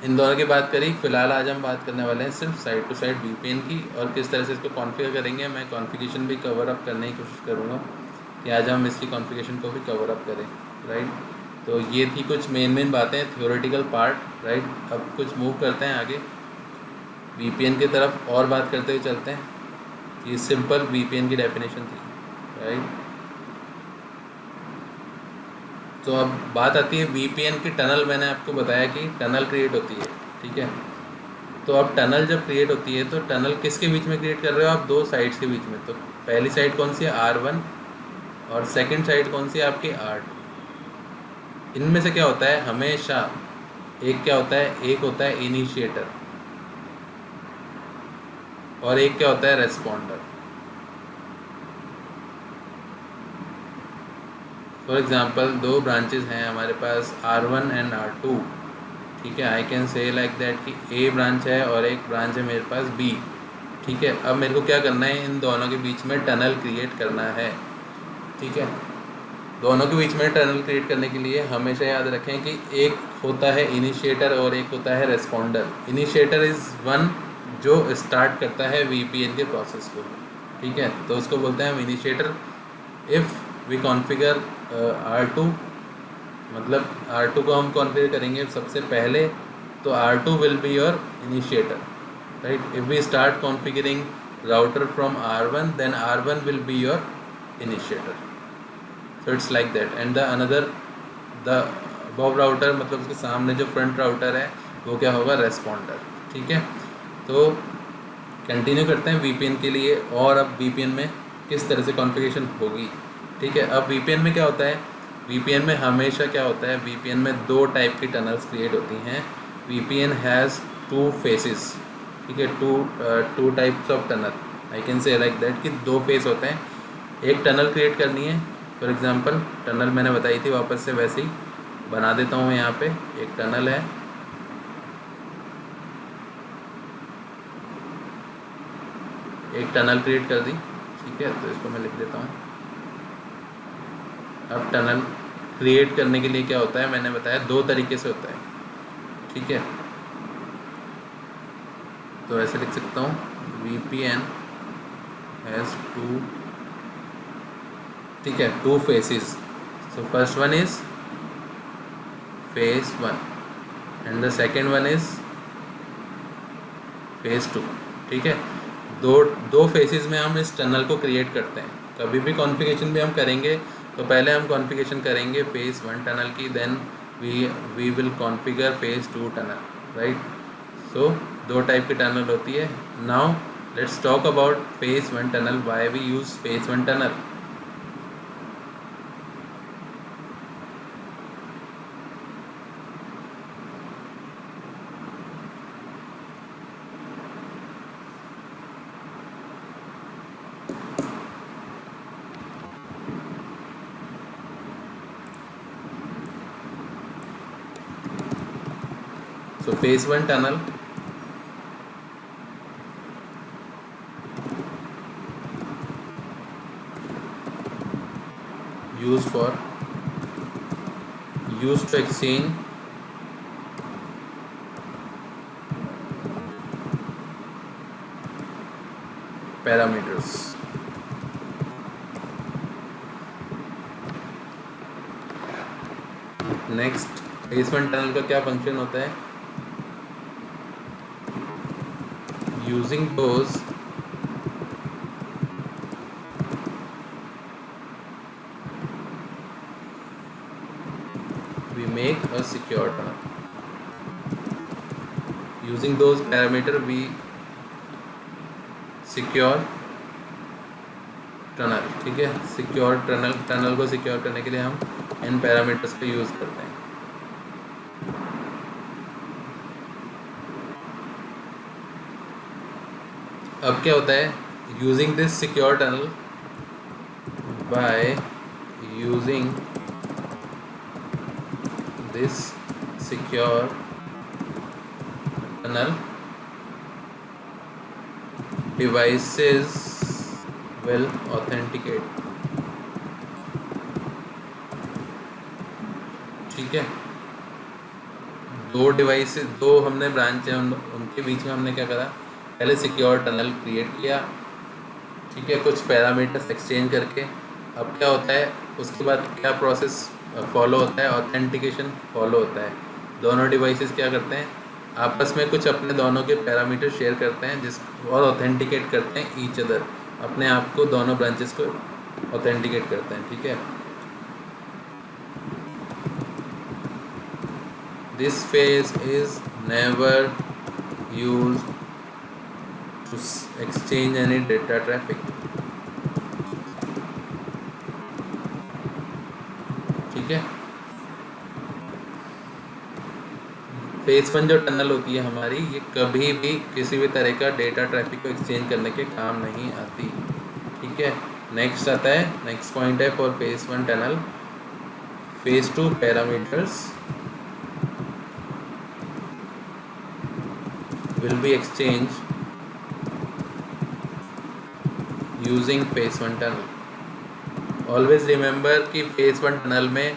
Speaker 1: इन दोनों की बात करी। फिलहाल आज हम बात करने वाले हैं सिर्फ साइड टू साइड वीपीएन की, और किस तरह से इसको कॉन्फ़िगर करेंगे। मैं कॉन्फ़िगरेशन भी कवर अप करने की कोशिश करूँगा कि आज हम इसकी कॉन्फ़िगरेशन को भी कवर अप करें, राइट। तो ये थी कुछ मेन बातें, थ्योरेटिकल पार्ट, राइट। अब कुछ मूव करते हैं आगे वीपीएन की तरफ और बात करते हुए चलते हैं। ये सिंपल वीपीएन की डेफिनेशन थी, राइट। तो अब बात आती है वीपीएन की टनल। मैंने आपको बताया कि टनल क्रिएट होती है, ठीक है। तो अब टनल जब क्रिएट होती है तो टनल किसके बीच में क्रिएट कर रहे हो आप, दो साइड्स के बीच में। तो पहली साइड कौन सी है, R1, और सेकंड साइड कौन सी है आपकी, R2। इनमें से क्या होता है हमेशा, एक क्या होता है, एक होता है इनिशिएटर और एक क्या होता है, रेस्पॉन्डर। फॉर एग्जांपल दो ब्रांचेस हैं हमारे पास, R1 एंड R2, ठीक है। I can say like that कि ए ब्रांच है और एक ब्रांच है मेरे पास B, ठीक है। अब मेरे को क्या करना है, इन दोनों के बीच में टनल क्रिएट करना है, ठीक है। दोनों के बीच में टनल क्रिएट करने के लिए हमेशा याद रखें कि एक होता है इनिशिएटर और एक होता है रेस्पॉन्डर। इनिशिएटर इज़ वन जो स्टार्ट करता है वीपीएन के प्रोसेस को, ठीक है। तो उसको बोलते हैं हम initiator. If we configure R2, मतलब R2 को हम कॉन्फ़िगर करेंगे सबसे पहले, तो R2 will be your initiator, right. If we start configuring router from R1, then R1 will be your initiator. So it's like that, and the another, the above router मतलब उसके सामने जो फ्रंट राउटर है वो क्या होगा, responder, ठीक है। तो कंटिन्यू करते हैं वीपीएन के लिए, और अब वीपीएन में किस तरह से कॉन्फ़िगरेशन होगी, ठीक है। अब वीपीएन में क्या होता है, वीपीएन में हमेशा क्या होता है, वीपीएन में दो टाइप की टनल्स क्रिएट होती हैं। वीपीएन हैज़ टू फेसेस, ठीक है, to types of tunnel. I can say like that कि दो फेस होते हैं। एक टनल क्रिएट करनी है, फॉर एग्जांपल टनल मैंने बताई थी, वापस से वैसे ही बना देता हूँ। यहाँ पे एक टनल है, एक टनल क्रिएट कर दी, ठीक है। तो इसको मैं लिख देता हूँ। अब टनल क्रिएट करने के लिए क्या होता है, मैंने बताया दो तरीके से होता है, ठीक है। तो ऐसे लिख सकता हूँ, VPN हैज़ टू, ठीक है, two phases. So first one is phase 1 and the second one is phase 2, ठीक है। दो फेसेस में हम इस टनल को क्रिएट करते हैं। कभी भी कॉन्फ़िगरेशन भी हम करेंगे तो पहले हम कॉन्फ़िगरेशन करेंगे फेस 1 टनल की, then we will configure phase 2 tunnel, right. So दो टाइप की टनल होती है। Now let's talk about phase 1 tunnel, why we use phase 1 tunnel. So phase 1 tunnel used to exchange parameters. Next, phase 1 tunnel का क्या function होता है, using those we make a secure tunnel. Using those parameter we secure tunnel, ठीक है। Secure tunnel को secure करने के लिए हम इन पैरामीटर्स का यूज़ करते हैं। अब क्या होता है, using this secure tunnel, by using this secure tunnel, devices will authenticate. ठीक है, दो डिवाइसेस, दो हमने ब्रांच है, उनके बीच में हमने क्या करा, पहले सिक्योर टनल क्रिएट किया, ठीक है, कुछ पैरामीटर्स एक्सचेंज करके। अब क्या होता है, उसके बाद क्या प्रोसेस फॉलो होता है, ऑथेंटिकेशन फॉलो होता है। दोनों डिवाइसेस क्या करते हैं, आपस में कुछ अपने दोनों के पैरामीटर शेयर करते हैं जिस और ऑथेंटिकेट करते हैं ईच अदर, अपने आप को, दोनों ब्रांचेस को ऑथेंटिकेट करते हैं, ठीक है। This phase is never used to exchange any data traffic. ठीक है, फेज 1 जो टनल होती है हमारी, ये कभी भी किसी भी तरह का डेटा ट्रैफिक को एक्सचेंज करने के काम नहीं आती, ठीक है। नेक्स्ट आता है, नेक्स्ट पॉइंट है for phase 1 tunnel, phase 2 parameters will be exchanged using phase 1 tunnel. Always remember कि phase 1 टनल में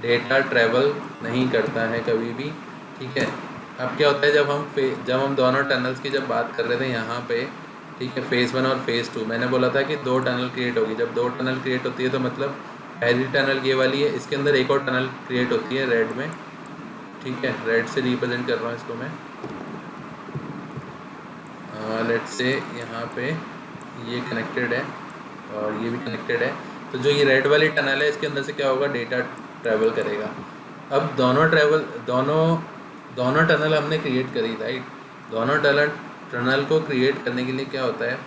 Speaker 1: डेटा ट्रैवल नहीं करता है कभी भी, ठीक है। अब क्या होता है, जब हम दोनों टनल्स की जब बात कर रहे थे यहाँ पे, ठीक है, फेज़ 1 और फेज़ 2, मैंने बोला था कि दो टनल क्रिएट होगी। जब दो टनल क्रिएट होती है तो मतलब पहली टनल ये वाली है, इसके अंदर एक और टनल क्रिएट होती है रेड में, ठीक है, रेड से रिप्रेजेंट कर रहा हूँ इसको मैं। लेट्स से यहाँ पे ये कनेक्टेड है और ये भी कनेक्टेड है, तो जो ये रेड वाली टनल है इसके अंदर से क्या होगा, डेटा ट्रैवल करेगा। अब दोनों टनल हमने क्रिएट करी, राइट। दोनों टनल को क्रिएट करने के लिए क्या होता है,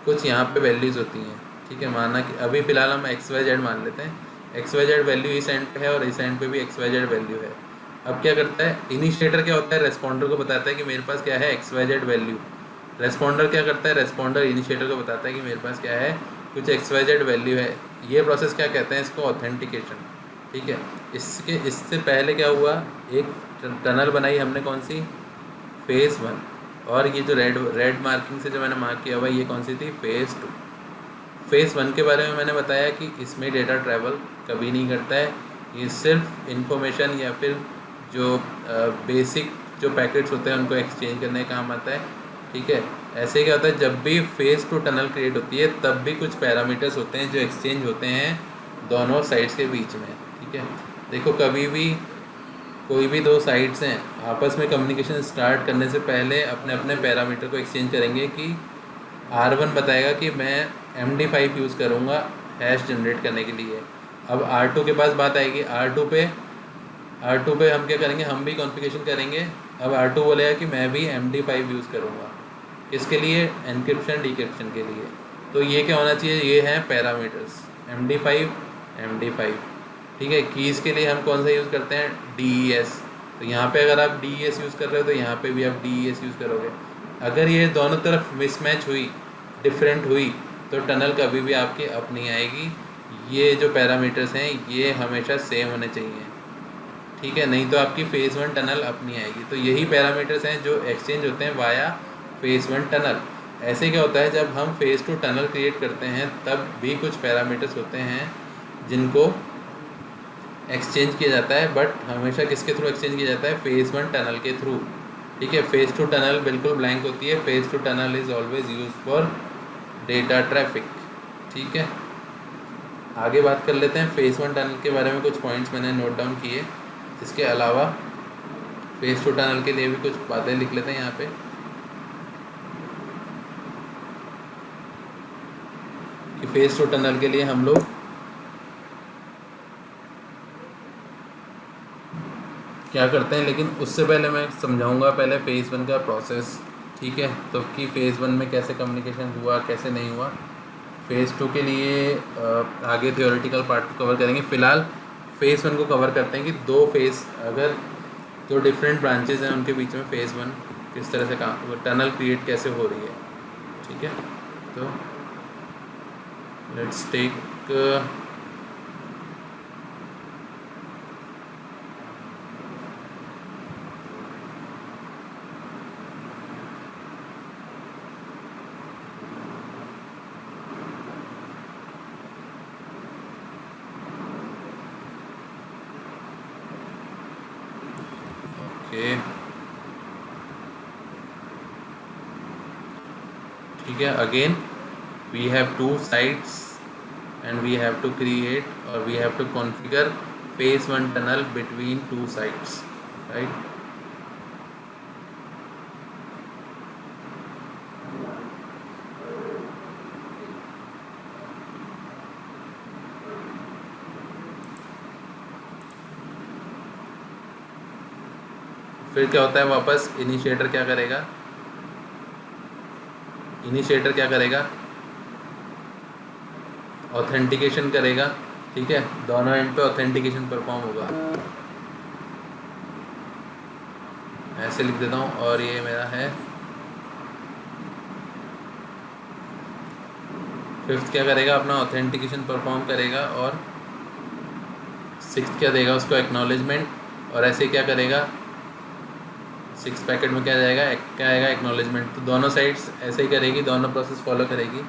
Speaker 1: कुछ यहाँ पे वैल्यूज़ होती हैं, ठीक है। माना कि अभी फ़िलहाल हम XYZ मान लेते हैं, XYZ वैल्यू इस एंड पे है और इस एंड पे भी XYZ वैल्यू है। अब क्या करता है, इनिशिएटर क्या होता है, रेस्पॉन्डर को बताता है कि मेरे पास क्या है, XYZ वैल्यू। रेस्पॉन्डर क्या करता है, रेस्पॉन्डर इनिशिएटर को बताता है कि मेरे पास क्या है, कुछ XYZ वैल्यू है। ये प्रोसेस क्या कहते हैं, इसको ऑथेंटिकेशन, ठीक है। इससे पहले क्या हुआ, एक टनल बनाई हमने, कौन सी, फेज़ 1, और ये जो रेड मार्किंग से जो मैंने मार्क किया हुआ ये कौन सी थी, फेज़ 2। फेज़ 1 के बारे में मैंने बताया कि इसमें डेटा ट्रैवल कभी नहीं करता है, ये सिर्फ इंफॉर्मेशन या फिर जो बेसिक जो पैकेट्स होते हैं उनको एक्सचेंज करने का काम आता है, ठीक है। ऐसे क्या होता है, जब भी फेज़ 2 टनल क्रिएट होती है तब भी कुछ पैरामीटर्स होते हैं जो एक्सचेंज होते हैं दोनों साइड्स के बीच में, ठीक है। देखो, कभी भी कोई भी दो साइड्स हैं, आपस में कम्युनिकेशन स्टार्ट करने से पहले अपने अपने पैरामीटर को एक्सचेंज करेंगे कि R1 बताएगा कि मैं MD5 यूज़ करूँगा हैश जनरेट करने के लिए। अब R2 के पास बात आएगी, R2 पे हम क्या करेंगे, हम भी कॉन्फ़िगरेशन करेंगे। अब R2 बोलेगा कि मैं भी MD5 यूज़ करूँगा, इसके लिए एनक्रिप्शन डिक्रिप्शन के लिए। तो ये क्या होना चाहिए, ये हैं पैरामीटर्स, MD5, ठीक है। कीज़ के लिए हम कौन सा यूज़ करते हैं, DES। तो यहाँ पे अगर आप DES यूज़ कर रहे हो तो यहाँ पे भी आप DES यूज़ करोगे। अगर ये दोनों तरफ मिसमैच हुई, डिफरेंट हुई, तो टनल कभी भी आपकी अप नहीं आएगी। ये जो पैरामीटर्स हैं ये हमेशा सेम होने चाहिए, ठीक है, नहीं तो आपकी फेज़ 1 टनल अप नहीं आएगी। तो यही पैरामीटर्स हैं जो एक्सचेंज होते हैं वाया फेज़ 1 टनल। ऐसे क्या होता है, जब हम फेज़ 2 टनल क्रिएट करते हैं तब भी कुछ पैरामीटर्स होते हैं जिनको एक्सचेंज किया जाता है, बट हमेशा किसके थ्रू एक्सचेंज किया जाता है, फेज़ 1 टनल के थ्रू, ठीक है। फेज़ 2 टनल बिल्कुल ब्लैंक होती है, phase 2 tunnel is always use for data traffic, ठीक है। आगे बात कर लेते हैं फेज़ 1 टनल के बारे में, कुछ पॉइंट्स मैंने नोट डाउन किए। इसके अलावा फेज़ 2 टनल के लिए भी कुछ बातें लिख लेते हैं यहाँ पे, कि फेज़ 2 टनल के लिए हम लोग क्या करते हैं। लेकिन उससे पहले मैं समझाऊंगा पहले फेज़ 1 का प्रोसेस, ठीक है। तो कि फेज़ 1 में कैसे कम्युनिकेशन हुआ, कैसे नहीं हुआ। फेज़ 2 के लिए आगे थियोरेटिकल पार्ट को कवर करेंगे। फ़िलहाल फेज़ 1 को कवर करते हैं कि दो फेज़, अगर दो डिफरेंट ब्रांचेज हैं उनके बीच में फेज़ 1 किस तरह से काम, टनल क्रिएट कैसे हो रही है, ठीक है। तो लेट्स टेक ओके, ठीक है। Again we have two sites and we have to create or we have to configure phase 1 tunnel between two sites, right? फिर क्या होता है, वापस इनिशिएटर क्या करेगा, इनिशिएटर क्या करेगा, ऑथेंटिकेशन करेगा, ठीक है। दोनों एंड पे ऑथेंटिकेशन परफॉर्म होगा, ऐसे लिख देता हूँ। और ये मेरा है फिफ्थ, क्या करेगा, अपना ऑथेंटिकेशन परफॉर्म करेगा। और सिक्स्थ क्या देगा उसको, एक्नॉलेजमेंट। और ऐसे क्या करेगा, सिक्स पैकेट में क्या जाएगा, क्या आएगा, एक्नॉलेजमेंट। तो दोनों साइड्स ऐसे ही करेगी, दोनों प्रोसेस फॉलो करेगी,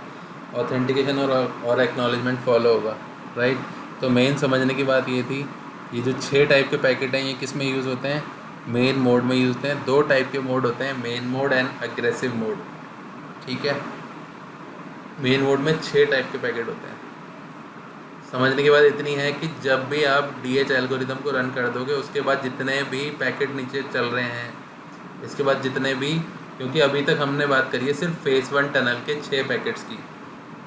Speaker 1: ऑथेंटिकेशन और एक्नॉलेजमेंट फॉलो होगा, राइट। तो मेन समझने की बात ये थी, ये जो 6 टाइप के पैकेट हैं ये किस में यूज़ होते हैं, मेन मोड में यूज़ होते हैं। 2 टाइप के मोड होते हैं, main mode and aggressive mode, ठीक है। मेन मोड में 6 टाइप के पैकेट होते हैं। समझने की बात इतनी है कि जब भी आप DH एल्गोरिदम को रन कर दोगे, उसके बाद जितने भी पैकेट नीचे चल रहे हैं, इसके बाद जितने भी, क्योंकि अभी तक हमने बात करी है सिर्फ फेज़ 1 टनल के 6 पैकेट्स की।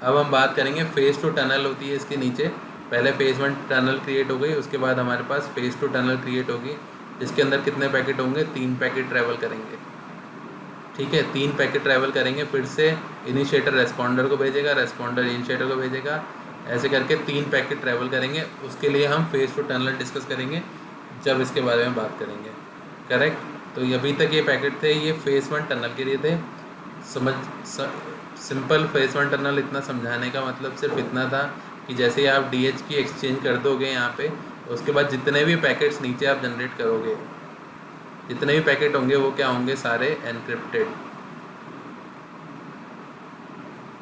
Speaker 1: अब हम बात करेंगे फेज़ 2 टनल होती है इसके नीचे। पहले फेज़ 1 टनल क्रिएट हो गई, उसके बाद हमारे पास फेज़ 2 टनल क्रिएट होगी, जिसके अंदर कितने पैकेट होंगे, 3 पैकेट ट्रैवल करेंगे, ठीक है। 3 पैकेट ट्रैवल करेंगे, फिर से इनिशिएटर रेस्पॉन्डर को भेजेगा, रेस्पॉन्डर इनिशिएटर को भेजेगा, ऐसे करके 3 पैकेट ट्रैवल करेंगे। उसके लिए हम फेज़ 2 टनल डिस्कस करेंगे जब इसके बारे में बात करेंगे, करेक्ट। तो अभी तक ये पैकेट थे, ये फेज़ 1 टनल के लिए थे। सिंपल फेज़ 1 टनल इतना समझाने का मतलब सिर्फ इतना था कि जैसे ही आप DH की एक्सचेंज कर दोगे यहाँ पे, उसके बाद जितने भी पैकेट्स नीचे आप जनरेट करोगे, जितने भी पैकेट होंगे वो क्या होंगे, सारे एनक्रिप्टेड,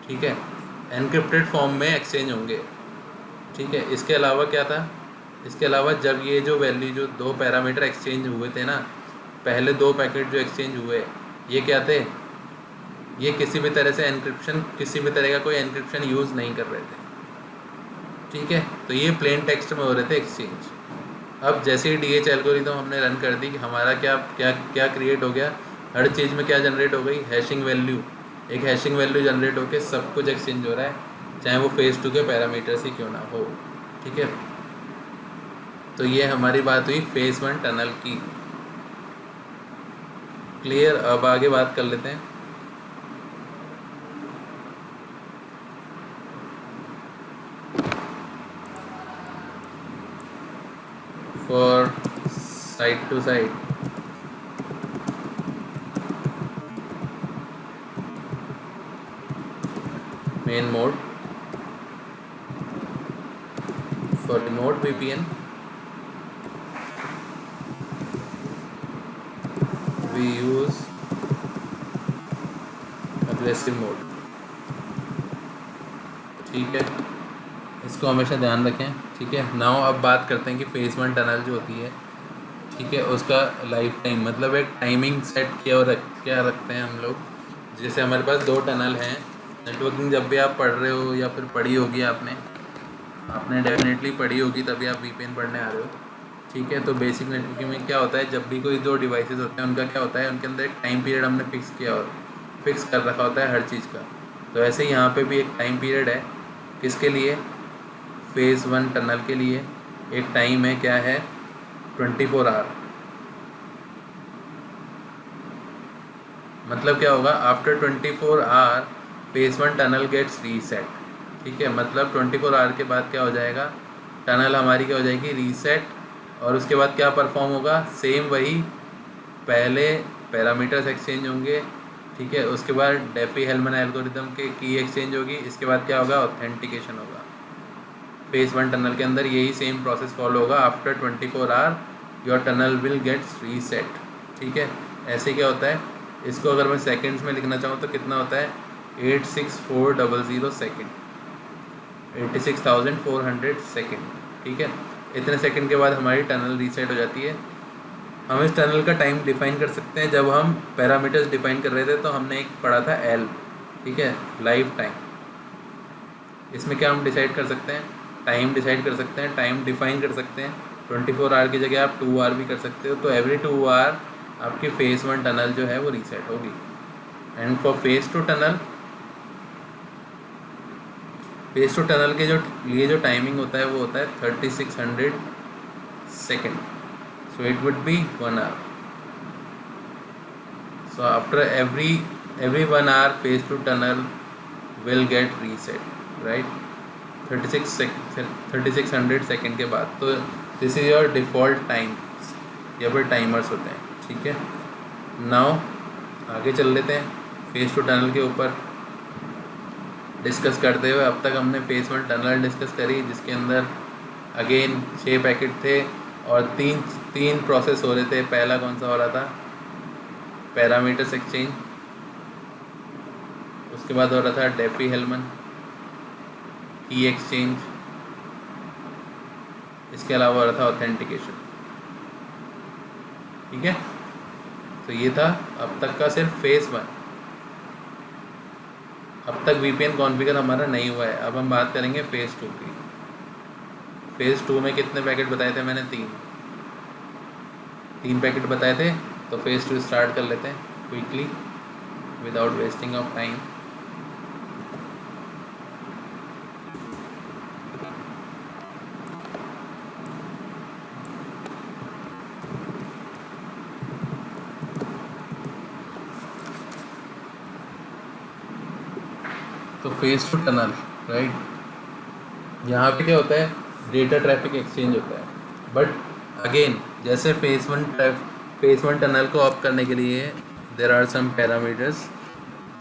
Speaker 1: ठीक है। एनक्रिप्टेड फॉर्म में एक्सचेंज होंगे, ठीक है। इसके अलावा क्या था, इसके अलावा जब ये जो वैल्यू, जो 2 पैरामीटर एक्सचेंज हुए थे ना, पहले 2 पैकेट जो एक्सचेंज हुए, ये क्या थे, ये किसी भी तरह से एनक्रिप्शन, किसी भी तरह का कोई एनक्रिप्शन यूज़ नहीं कर रहे थे, ठीक है। तो ये प्लेन टेक्स्ट में हो रहे थे एक्सचेंज। अब जैसे ही DH एल्गोरिथम हमने रन कर दी, कि हमारा क्या क्या क्या क्रिएट हो गया, हर चीज़ में क्या जनरेट हो गई, हैशिंग वैल्यू। एक हैशिंग वैल्यू जनरेट होकर सब कुछ एक्सचेंज हो रहा है, चाहे वो फेज़ 2 के पैरामीटर्स ही क्यों ना हो, ठीक है। तो ये हमारी बात हुई फेज़ 1 टनल की, क्लियर। अब आगे बात कर लेते हैं। For side to side, main mode, for remote VPN we use aggressive mode, ठीक है। इसको हमेशा ध्यान रखें, ठीक है। नाउ अब बात करते हैं कि फेज़ 1 टनल जो होती है, ठीक है, उसका लाइफ टाइम, मतलब एक टाइमिंग सेट क्या रखते हैं हम लोग। जैसे हमारे पास 2 टनल हैं, नेटवर्किंग जब भी आप पढ़ रहे हो या फिर पढ़ी होगी आपने डेफिनेटली पढ़ी होगी, तभी आप VPN पढ़ने आ रहे हो, ठीक है। तो बेसिक नेटवर्किंग में क्या होता है, जब भी कोई 2 डिवाइसेस होते हैं, उनका क्या होता है, उनके अंदर एक टाइम पीरियड हमने फिक्स कर रखा होता है हर चीज़ का। तो ऐसे ही यहाँ पे भी एक टाइम पीरियड है, किसके लिए, फेज़ 1 टनल के लिए एक टाइम है, क्या है, 24 आवर। मतलब क्या होगा, after 24 hour phase 1 tunnel gets reset, ठीक है। मतलब 24 आवर के बाद क्या हो जाएगा, टनल हमारी क्या हो जाएगी, रीसेट। और उसके बाद क्या परफॉर्म होगा, सेम वही, पहले पैरामीटर्स एक्सचेंज होंगे, ठीक है। उसके बाद डेफी हेलमन एल्गोरिदम के की एक्सचेंज होगी। इसके बाद क्या होगा, ऑथेंटिकेशन होगा। फेज 1 टनल के अंदर यही सेम प्रोसेस फॉलो होगा। After 24 hour your tunnel will gets reset. ठीक है। ऐसे क्या होता है, इसको अगर मैं सेकंड्स में लिखना चाहूँ तो कितना होता है, 86400 सेकेंड, 86,400 सेकेंड। ठीक है। इतने सेकंड के बाद हमारी टनल रीसेट हो जाती है। हम इस टनल का टाइम डिफाइन कर सकते हैं। जब हम पैरामीटर्स डिफाइन कर रहे थे तो हमने एक पढ़ा था एल, ठीक है, लाइफ टाइम। इसमें क्या हम डिसाइड कर सकते हैं, टाइम डिसाइड कर सकते हैं, टाइम डिफाइन कर सकते हैं। 24 आवर की जगह आप 2 आवर भी कर सकते हो। तो एवरी 2 आवर आपकी फेज़ 1 टनल जो है वो रीसेट होगी। And for phase 2 tunnel, phase 2 tunnel के जो लिए जो टाइमिंग होता है वो होता है 3600 second. So it would be 1 hour. So after every 1 hour, phase 2 tunnel will get reset, right? 3600 second के बाद। तो this is your default time. या फिर टाइमर्स होते हैं। ठीक है। नाउ आगे चल लेते हैं फेज़ 2 टनल के ऊपर डिस्कस करते हुए। अब तक हमने फेज़ 1 टनल डिस्कस करी, जिसके अंदर अगेन 6 पैकेट थे और तीन प्रोसेस हो रहे थे। पहला कौन सा हो रहा था, पैरामीटर्स एक्सचेंज। उसके बाद हो रहा था डेफी हेलमन की एक्सचेंज। इसके अलावा हो रहा था ऑथेंटिकेशन। ठीक है। तो ये था अब तक का सिर्फ फेज़ 1। अब तक VPN कॉन्फ़िगर हमारा नहीं हुआ है। अब हम बात करेंगे फेज़ 2 की। फेज़ 2 में कितने पैकेट बताए थे मैंने, 3 पैकेट बताए थे। तो फेज़ 2 स्टार्ट कर लेते हैं quickly without wasting of time. तो फेज़ 2 टनल, राइट, यहाँ पे क्या होता है, डेटा ट्रैफिक एक्सचेंज होता है। बट अगेन जैसे फेज़ 1 टनल को ऑफ करने के लिए there are some parameters.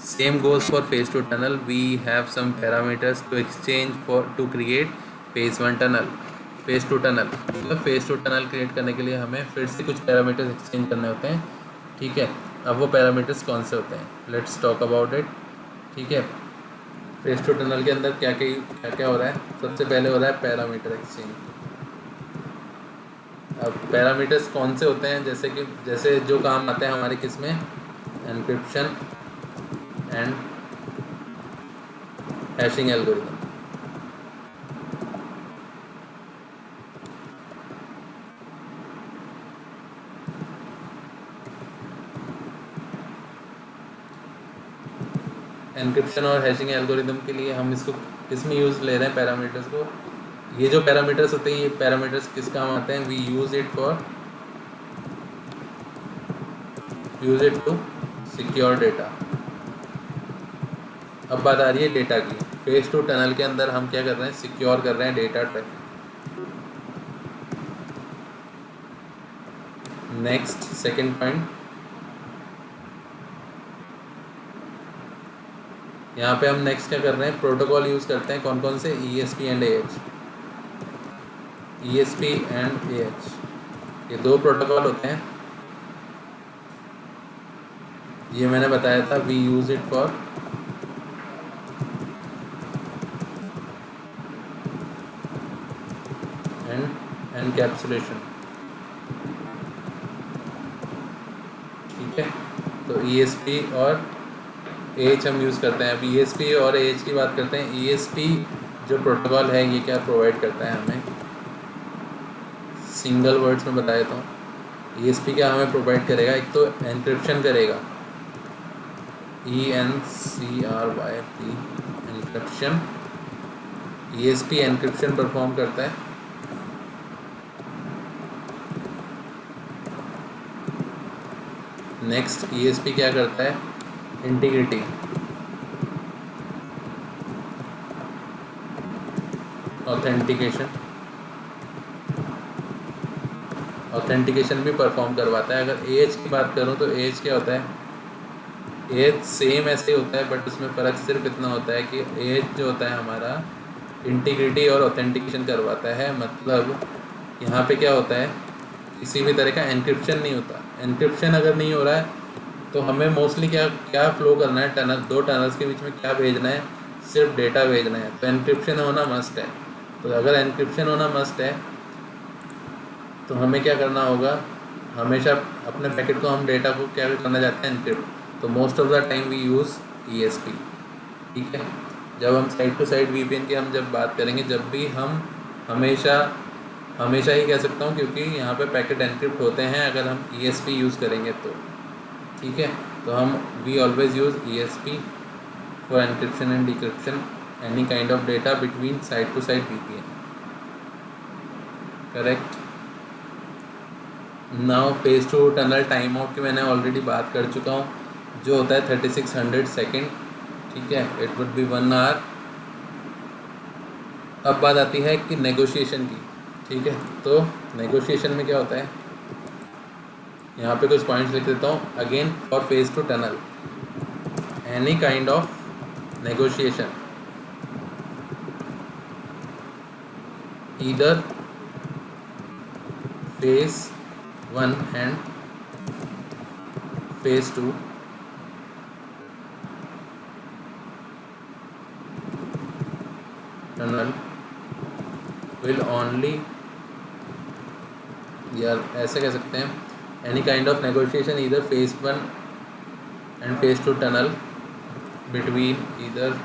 Speaker 1: Same goes for phase 2 tunnel. We have some parameters to exchange for to create phase 1 tunnel. Phase 2 tunnel मतलब फेज़ 2 टनल क्रिएट करने के लिए हमें फिर से कुछ पैरामीटर्स एक्सचेंज करने होते हैं। ठीक है। अब वो पैरामीटर्स कौन से होते हैं, लेट्स टॉक अबाउट इट। ठीक है। फेज़ 2 टनल के अंदर क्या क्या हो रहा है, सबसे पहले हो रहा है पैरामीटर एक्सचेंज। अब पैरामीटर्स कौन से होते हैं, जैसे जो काम आते हैं हमारे किस में, encryption and hashing algorithm. Encryption और हैशिंग एल्गोरिथम के लिए हम इसको किस में यूज़ ले रहे हैं, पैरामीटर्स को। ये जो पैरामीटर्स होते हैं, ये पैरामीटर्स किस काम आते हैं, we use it to secure data. अब बात आ रही है डेटा की। फेज़ 2 टनल के अंदर हम क्या कर रहे हैं, सिक्योर कर रहे हैं data traffic. Next second point, यहाँ पे हम नेक्स्ट क्या कर रहे हैं, प्रोटोकॉल यूज़ करते हैं। कौन कौन से, ESP and AH। ESP and AH ये 2 प्रोटोकॉल होते हैं। ये मैंने बताया था, we use it for encapsulation. ठीक है। तो ESP और AH हम यूज़ करते हैं। अब ESP और AH की बात करते हैं। ESP जो प्रोटोकॉल है ये क्या प्रोवाइड करता है हमें, सिंगल वर्ड्स में बता देता हूँ। ESP क्या हमें प्रोवाइड करेगा, एक तो एन्क्रिप्शन करेगा, ENCRYP encryption. ESP encryption perform करता है। नेक्स्ट ESP क्या करता है, इंटीग्रिटी। ऑथेंटिकेशन भी परफॉर्म करवाता है। अगर AH की बात करूँ तो AH क्या होता है, एज सेम ऐसे ही होता है, बट उसमें फ़र्क सिर्फ इतना होता है कि एज जो होता है हमारा इंटीग्रिटी और ऑथेंटिकेशन करवाता है। मतलब यहाँ पे क्या होता है, किसी भी तरह का एन्क्रिप्शन नहीं होता। एन्क्रिप्शन अगर नहीं हो रहा है तो हमें मोस्टली क्या क्या फ्लो करना है, टनल, दो टनल्स के बीच में क्या भेजना है, सिर्फ डेटा भेजना है। तो एन्क्रिप्शन होना मस्ट है। तो अगर एन्क्रिप्शन होना मस्ट है तो हमें क्या करना होगा, हमेशा अपने पैकेट को, हम डेटा को क्या करना चाहते हैं, एनक्रिप्ट। तो most of the time we use ESP। ठीक है, जब हम साइड टू साइड VPN की हम जब बात करेंगे, जब भी हम हमेशा हमेशा ही कह सकता हूँ, क्योंकि यहाँ पे पैकेट एनक्रिप्ट होते हैं अगर हम ESP यूज़ करेंगे तो। ठीक है, तो हम we always use ESP for encryption and decryption any kind of data between side to side VPN। Correct. Now phase two tunnel time out की मैंने ऑलरेडी बात कर चुका हूँ, जो होता है 3600 सेकेंड। ठीक है, इट वुड बी 1 आवर। अब बात आती है कि नेगोशिएशन की। ठीक है, तो नेगोशिएशन में क्या होता है, यहाँ पे कुछ पॉइंट्स लिख देता हूँ। Again for phase two tunnel, any kind of negotiation, either phase 1 and phase 2 tunnel will only, या ऐसे कह सकते हैं, any kind of negotiation either phase 1 and phase 2 tunnel between either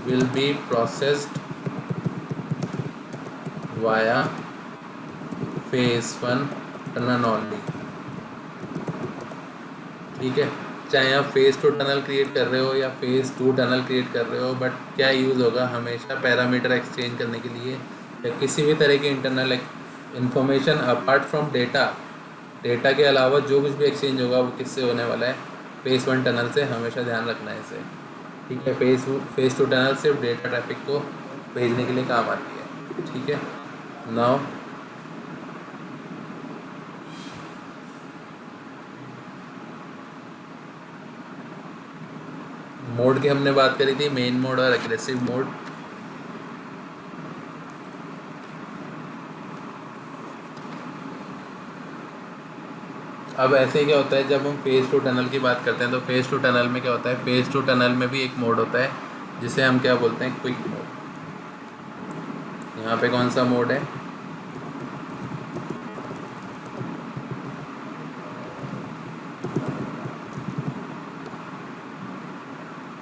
Speaker 1: will be processed via phase 1 tunnel only। ठीक है, चाहे आप phase 2 tunnel create कर रहे हो या फेज़ 2 टनल क्रिएट कर रहे हो, बट क्या यूज़ होगा, हमेशा पैरामीटर एक्सचेंज करने के लिए या किसी भी तरह की internal information apart from data, data के अलावा जो कुछ भी एक्सचेंज होगा वो किससे होने वाला है, फेज़ 1 टनल से। हमेशा ध्यान रखना है इसे। ठीक है, फेज़ 2 टनल सिर्फ डेटा ट्रैफिक को भेजने के लिए काम आती है। ठीक है, नाउ मोड की हमने बात करी थी, मेन मोड और एग्रेसिव मोड। अब ऐसे ही क्या होता है, जब हम फेज़ 2 टनल की बात करते हैं तो फेज़ 2 टनल में क्या होता है, फेज़ 2 टनल में भी एक मोड होता है जिसे हम क्या बोलते हैं, क्विक मोड। यहाँ पे कौन सा मोड है,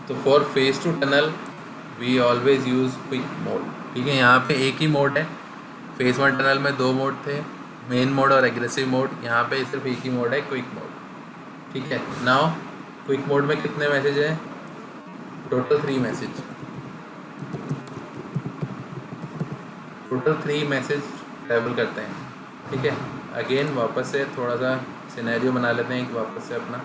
Speaker 1: तो for phase 2 tunnel we always use quick mode. ठीक है, यहाँ पे एक ही मोड है। फेज़ 1 टनल में 2 मोड थे, मेन मोड और एग्रेसिव मोड। यहाँ पे सिर्फ एक ही मोड है, क्विक मोड। ठीक है, नाउ क्विक मोड में कितने मैसेज हैं, total 3 message. Total 3 message travel करते हैं। ठीक है, अगेन वापस से थोड़ा सा सिनेरियो बना लेते हैं कि वापस से अपना।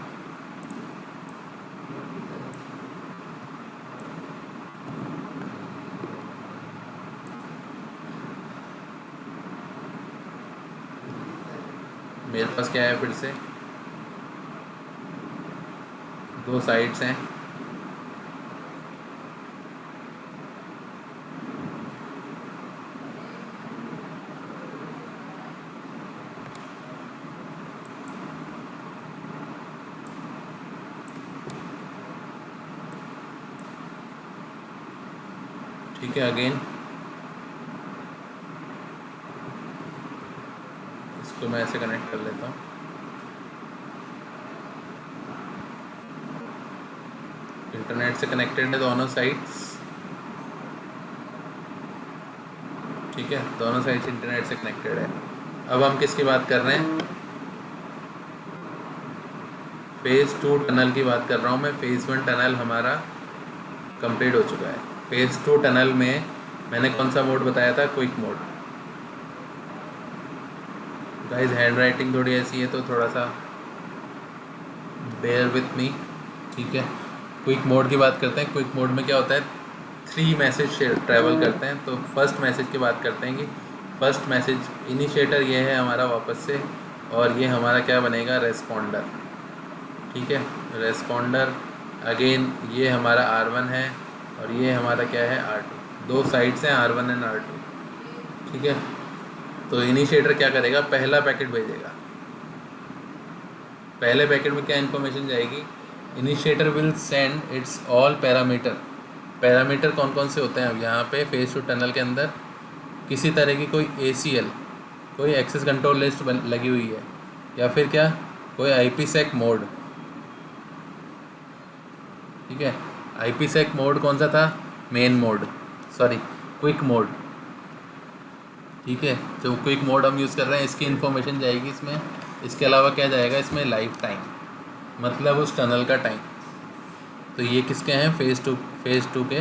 Speaker 1: मेरे पास क्या है, फिर से 2 साइड्स हैं। ठीक है, अगेन इसको मैं ऐसे कनेक्ट कर लेता हूँ। इंटरनेट से कनेक्टेड है दोनों साइड्स। ठीक है, दोनों साइड्स इंटरनेट से कनेक्टेड है। अब हम किसकी बात कर रहे हैं, फेज़ 2 टनल की बात कर रहा हूँ मैं। फेज़ 1 टनल हमारा कंप्लीट हो चुका है। फेज़ 2 टनल में मैंने कौन सा मोड बताया था, quick mode. Guys hand writing थोड़ी ऐसी है तो थोड़ा सा बेयर विथ मी। ठीक है, क्विक मोड की बात करते हैं। क्विक मोड में क्या होता है, 3 मैसेज ट्रैवल करते हैं। तो फर्स्ट मैसेज की बात करते हैं कि फर्स्ट मैसेज इनिशिएटर ये है हमारा वापस से, और ये हमारा क्या बनेगा, रेस्पॉन्डर। ठीक है, रेस्पॉन्डर अगेन ये हमारा R1 है और ये हमारा क्या है, R2। दो साइड्स हैं R1 एंड R2। ठीक है, तो इनिशिएटर क्या करेगा, पहला पैकेट भेजेगा। पहले पैकेट में क्या इन्फॉर्मेशन जाएगी, initiator will send it's all parameter. Parameter कौन कौन से होते हैं, अब यहाँ पे फेज टू टनल के अंदर किसी तरह की कोई ACL, कोई एक्सेस कंट्रोल लिस्ट लगी हुई है, या फिर क्या, कोई IPsec मोड। ठीक है, IPsec मोड कौन सा था, main mode, sorry quick mode. ठीक है, जो क्विक मोड हम यूज़ कर रहे हैं इसकी इन्फॉर्मेशन जाएगी इसमें। इसके अलावा क्या जाएगा इसमें, लाइफ टाइम, मतलब उस टनल का टाइम। तो ये किसके हैं, फेज़ टू के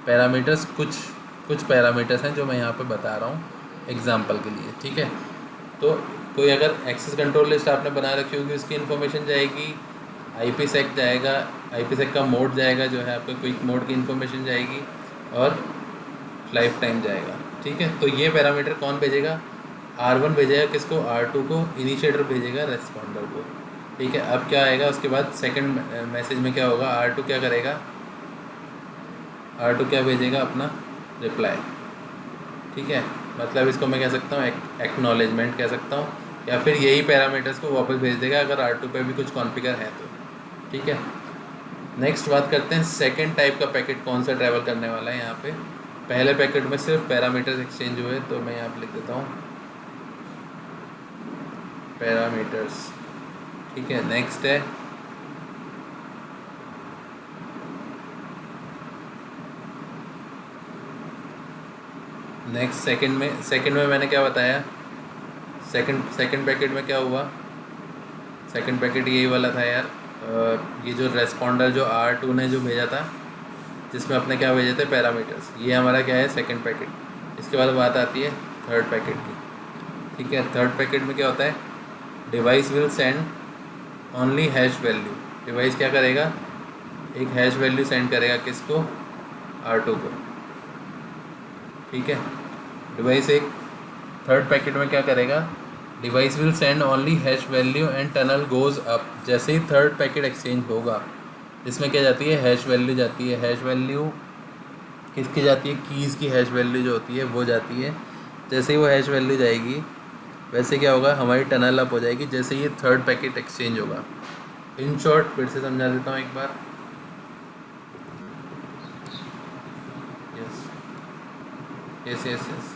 Speaker 1: पैरामीटर्स। कुछ पैरामीटर्स हैं जो मैं यहाँ पे बता रहा हूँ एग्जांपल के लिए। ठीक है, तो कोई अगर एक्सेस कंट्रोल लिस्ट आपने बना रखी होगी उसकी इन्फॉर्मेशन जाएगी, IPsec जाएगा, IPsec का मोड जाएगा जो है आपका क्विक मोड की इन्फॉर्मेशन जाएगी, और लाइफ टाइम जाएगा। ठीक है, तो ये पैरामीटर कौन भेजेगा, R1 भेजेगा किसको, R2 को, इनिशिएटर भेजेगा रेस्पॉन्डर को। ठीक है, अब क्या आएगा उसके बाद सेकंड मैसेज में क्या होगा, R2 क्या करेगा, R2 क्या भेजेगा, अपना रिप्लाई। ठीक है, मतलब इसको मैं कह सकता हूँ एक्नॉलेजमेंट कह सकता हूँ, या फिर यही पैरामीटर्स को वापस भेज देगा अगर R2 पे भी कुछ कॉन्फ़िगर है तो। ठीक है, नेक्स्ट बात करते हैं सेकंड टाइप का पैकेट कौन सा ट्रैवल करने वाला है। यहाँ पे पहले पैकेट में सिर्फ पैरामीटर्स एक्सचेंज हुए, तो मैं यहाँ पे लिख देता हूँ पैरामीटर्स। ठीक है, नेक्स्ट है नेक्स्ट सेकंड में मैंने क्या बताया, सेकंड पैकेट में क्या हुआ, सेकंड पैकेट यही वाला था यार, ये जो रेस्पॉन्डर जो R2 ने जो भेजा था, जिसमें अपने क्या भेजे थे, पैरामीटर्स, ये हमारा क्या है, सेकंड पैकेट। इसके बाद बात आती है थर्ड पैकेट की। ठीक है, थर्ड पैकेट में क्या होता है, device will send only hash value. Device क्या करेगा, एक हैश वैल्यू सेंड करेगा किसको, R2 को। ठीक है, डिवाइस एक थर्ड पैकेट में क्या करेगा, device will send only hash value and tunnel goes up. जैसे ही थर्ड पैकेट एक्सचेंज होगा, इसमें क्या जाती है, हैश वैल्यू जाती है। हैश वैल्यू किसकी जाती है, कीज़ की हैश वैल्यू जो होती है वो जाती है। जैसे ही वो हैश वैल्यू जाएगी, वैसे क्या होगा, हमारी टनल अप हो जाएगी जैसे ये थर्ड पैकेट एक्सचेंज होगा। इन शॉर्ट फिर से समझा देता हूँ एक बार।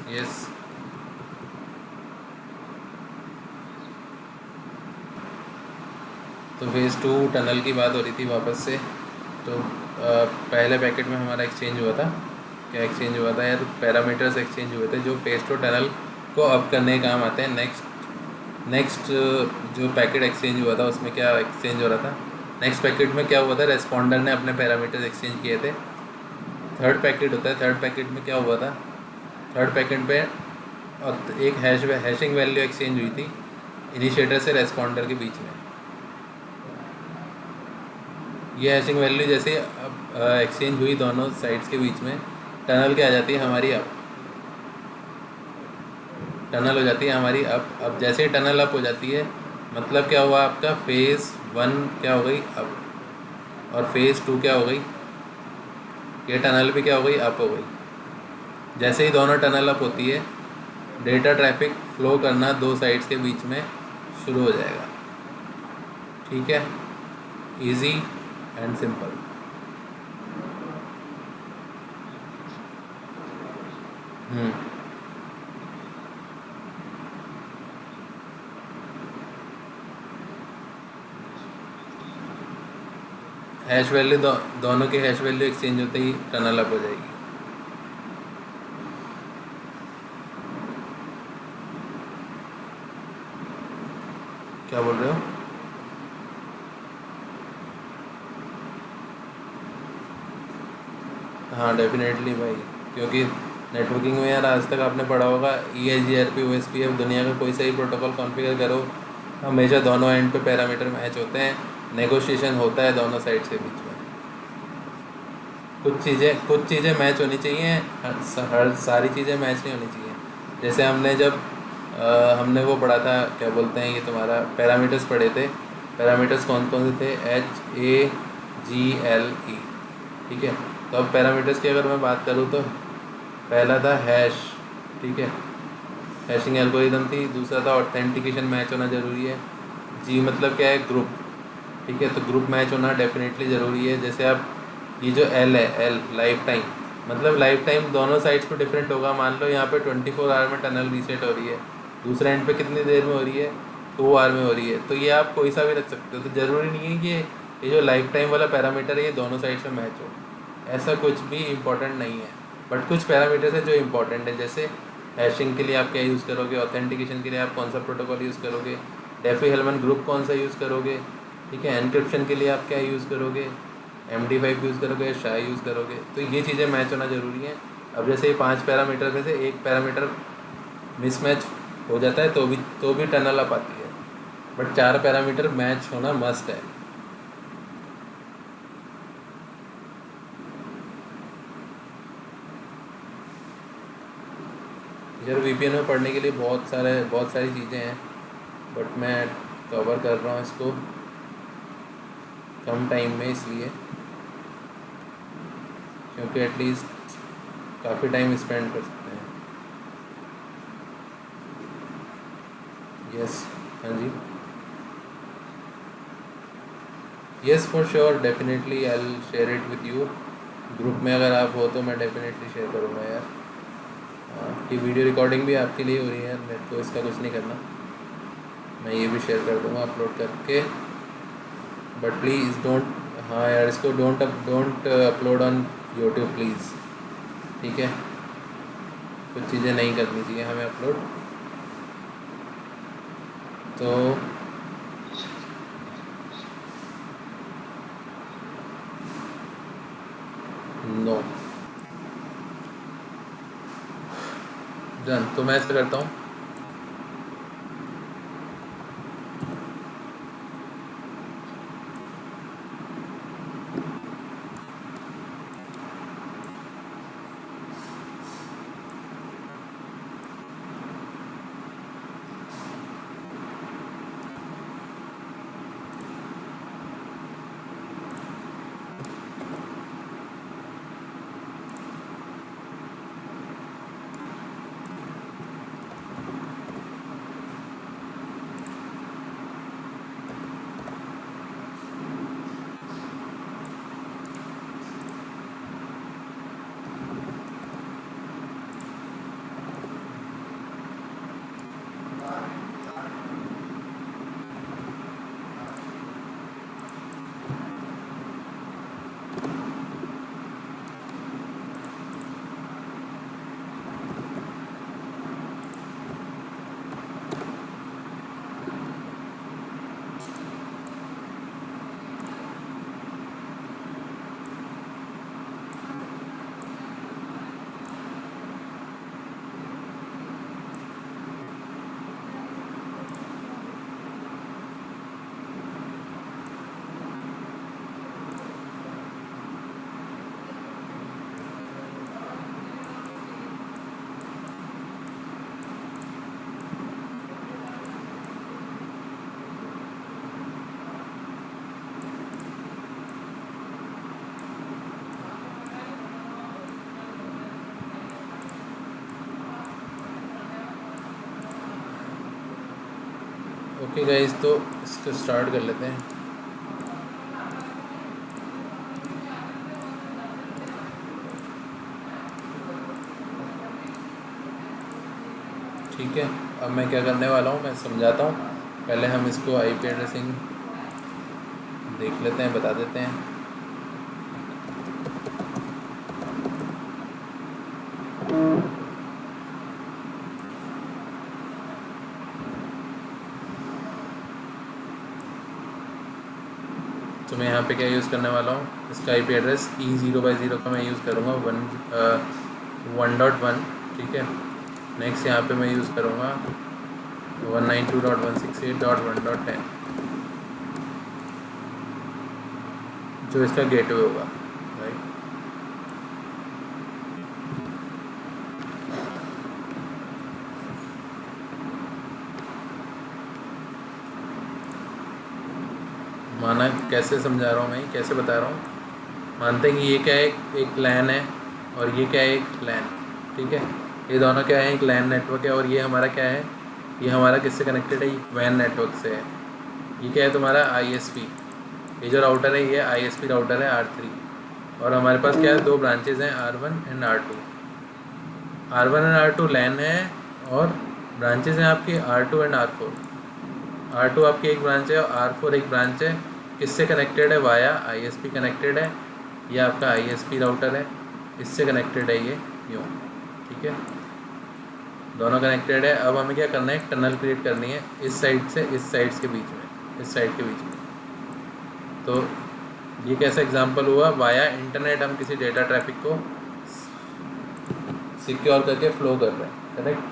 Speaker 1: यस। तो फेज़ टू टनल की बात हो रही थी वापस से। तो पहले पैकेट में हमारा एक्सचेंज हुआ था, क्या एक्सचेंज हुआ था यार, पैरामीटर्स एक्सचेंज हुए थे जो फेज़ टू टनल को अप करने के काम आते हैं। नेक्स्ट जो पैकेट एक्सचेंज हुआ था उसमें क्या एक्सचेंज हो रहा था, नेक्स्ट पैकेट में क्या हुआ था, रेस्पॉन्डर ने अपने पैरामीटर्स एक्सचेंज किए थे। थर्ड पैकेट होता है, थर्ड पैकेट में क्या हुआ था, थर्ड पैकेट पे और एक हैशिंग वैल्यू एक्सचेंज हुई थी इनिशिएटर से रेस्पॉन्डर के बीच में। ये हैशिंग वैल्यू जैसे अब एक्सचेंज हुई दोनों साइड्स के बीच में, टनल क्या आ जाती है हमारी अप, टनल हो जाती है हमारी अप। अब जैसे ही टनल अप हो जाती है, मतलब क्या हुआ, आपका फेज़ 1 क्या हो गई, अप, और फेज़ 2 क्या हो गई, ये टनल भी क्या हो गई, अप हो गई। जैसे ही दोनों टनल अप होती है, डेटा ट्रैफिक फ्लो करना दो साइड्स के बीच में शुरू हो जाएगा। ठीक है, easy and simple. Hash value दोनों की हैश वैल्यू एक्सचेंज होते ही टनल अप हो जाएगी। क्या बोल रहे हो, हाँ डेफिनेटली भाई, क्योंकि नेटवर्किंग में यार आज तक आपने पढ़ा होगा EIGRP OSPF, दुनिया का कोई सही प्रोटोकॉल कॉन्फ़िगर करो, हमेशा दोनों एंड पे पैरामीटर मैच होते हैं, नेगोशिएशन होता है दोनों साइड्स के बीच में। कुछ चीज़ें मैच होनी चाहिए, हर सारी चीज़ें मैच नहीं होनी चाहिए। जैसे हमने वो पढ़ा था, क्या बोलते हैं, ये तुम्हारा पैरामीटर्स पढ़े थे। पैरामीटर्स कौन कौन से थे? HAGLE, ठीक है। तो अब पैरामीटर्स की अगर मैं बात करूँ तो पहला था हैश, ठीक है, हैशिंग एल्गोरिदम थी। दूसरा था ऑथेंटिकेशन मैच होना ज़रूरी है। जी मतलब क्या है? ग्रुप, ठीक है। तो ग्रुप मैच होना डेफिनेटली ज़रूरी है। जैसे आप ये जो एल है, एल लाइफ टाइम, मतलब लाइफ टाइम दोनों साइड्स पे डिफरेंट होगा। मान लो यहाँ पे 24 आवर में टनल रीसेट हो रही है, दूसरे एंड पे कितनी देर में हो रही है? 2 आवर में हो रही है। तो ये आप कोई सा भी रख सकते हो, तो ज़रूरी नहीं है कि ये जो लाइफ टाइम वाला पैरामीटर है ये दोनों साइड से मैच हो, ऐसा कुछ भी इम्पोर्टेंट नहीं है। बट कुछ पैरामीटर्स हैं जो इम्पोर्टेंट है। जैसे हैशिंग के लिए आप क्या यूज़ करोगे, ऑथेंटिकेशन के लिए आप कौन सा प्रोटोकॉल यूज़ करोगे, डेफी हेलमन ग्रुप कौन सा यूज़ करोगे, ठीक है। एनक्रिप्शन के लिए आप क्या यूज़ करोगे, MD5 यूज़ करोगे, SHA यूज़ करोगे। तो ये चीज़ें मैच होना ज़रूरी है। अब जैसे ये 5 पैरामीटर में से एक पैरामीटर मिसमैच हो जाता है तो भी टनल अप आती है। बट 4 पैरामीटर मैच होना मस्ट है। यार VPN में पढ़ने के लिए बहुत सारी चीज़ें हैं, बट मैं कवर कर रहा हूँ इसको कम टाइम में, इसलिए क्योंकि एटलीस्ट काफ़ी टाइम स्पेंड कर सकते हैं। यस, हाँ जी, yes for sure, definitely I will share it with you. Group में अगर आप हो तो मैं डेफिनेटली शेयर करूँगा यार। कि वीडियो रिकॉर्डिंग भी आपके लिए हो रही है, मेरे को इसका कुछ नहीं करना, मैं ये भी शेयर कर दूँगा अपलोड करके। बट प्लीज़ डोंट, हाँ यार, इसको don't upload on YouTube please, ठीक है। कुछ चीज़ें नहीं करनी चाहिए हमें अपलोड। तो नो डन, तो मैं ऐसा करता हूँ। ओके गाइस, तो इसको स्टार्ट कर लेते हैं। ठीक है, अब मैं क्या करने वाला हूँ मैं समझाता हूँ। पहले हम इसको IP एड्रेसिंग देख लेते हैं, बता देते हैं। तो मैं यहाँ पे क्या यूज़ करने वाला हूँ, इसका IP एड्रेस E0/0 का मैं यूज़ करूँगा 1.1, ठीक है। नेक्स्ट यहाँ पे मैं यूज़ करूँगा 192.168.1.10, जो इसका गेटवे होगा, राइट। कैसे समझा रहा हूँ मैं, कैसे बता रहा हूँ। मानते हैं कि ये क्या है, एक लैन है और ये क्या है, एक लैन, ठीक है। ये दोनों क्या है, एक लैन नेटवर्क है, और ये हमारा क्या है, ये हमारा किससे कनेक्टेड है, वैन नेटवर्क से है। ये क्या है तुम्हारा ISP, ये जो राउटर है ये ISP राउटर है R3। और हमारे पास क्या है, दो ब्रांचेज हैं R1 and R2। R1 and R2 लैन है, और ब्रांचेज हैं आपकी R2 एंड R4। R2 आपकी एक ब्रांच है और R4 एक ब्रांच है। किससे कनेक्टेड है, वाया ISP कनेक्टेड है। ये आपका ISP राउटर है, इससे कनेक्टेड है ये यूँ, ठीक है। दोनों कनेक्टेड है। अब हमें क्या करना है, एक टनल क्रिएट करनी है इस साइड से इस साइड्स के बीच में, इस साइड के बीच में। तो ये कैसा एग्जांपल हुआ, वाया इंटरनेट हम किसी डेटा ट्रैफिक को सिक्योर करके फ्लो कर रहे हैं, करेक्ट।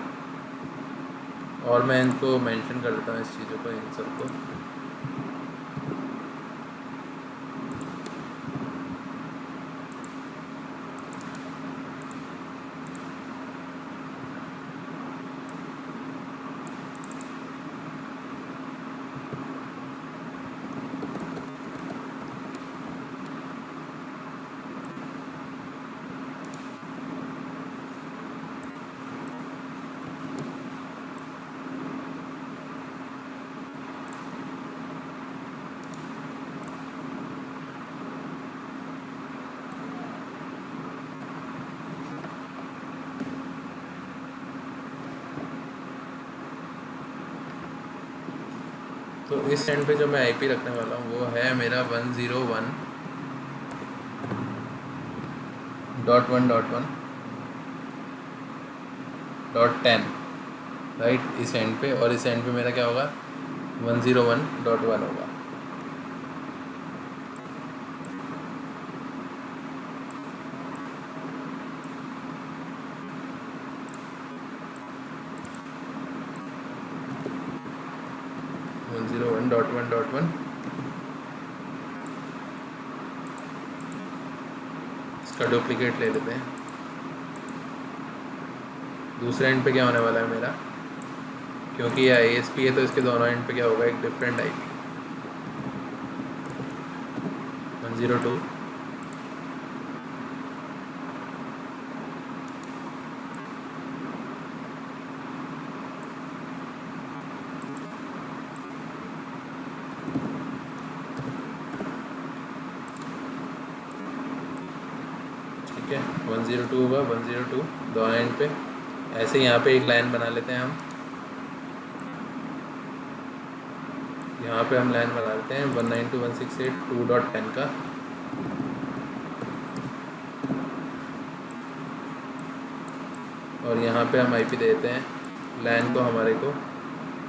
Speaker 1: और मैं इनको मेंशन कर देता हूँ इस चीज़ों को, इन सबको। तो इस एंड पे जो मैं IP रखने वाला हूँ वो है मेरा 101.1.10, राइट, इस एंड पे। और इस एंड पे मेरा क्या होगा, 101.1 होगा। इसका डुप्लीकेट ले लेते हैं। दूसरे एंड पे क्या होने वाला है मेरा, क्योंकि ये ISP है तो इसके दोनों एंड पे क्या होगा, एक डिफरेंट IP 102। ठीक है, 102 होगा, 102 दोनों एंड पे। ऐसे यहाँ पे एक लाइन बना लेते हैं हम, यहाँ पे हम लाइन बना लेते हैं 192.168.2.10 का। और यहाँ पे हम IP दे देते हैं लाइन को हमारे को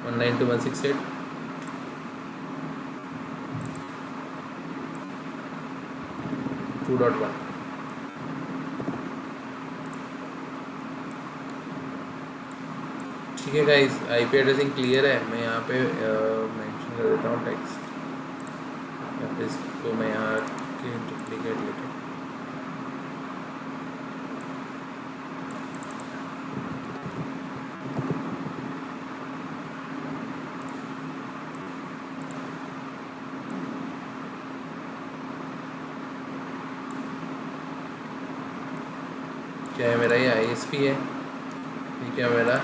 Speaker 1: 192.168.2.1। ठीक है गाइस, IP एड्रेसिंग क्लियर है। मैं यहाँ पे मेंशन कर देता हूँ टेक्स्ट, या फिर इसको मैं यहाँ के डुप्लीकेट लेके क्या है मेरा, ये ISP है, ठीक है। मेरा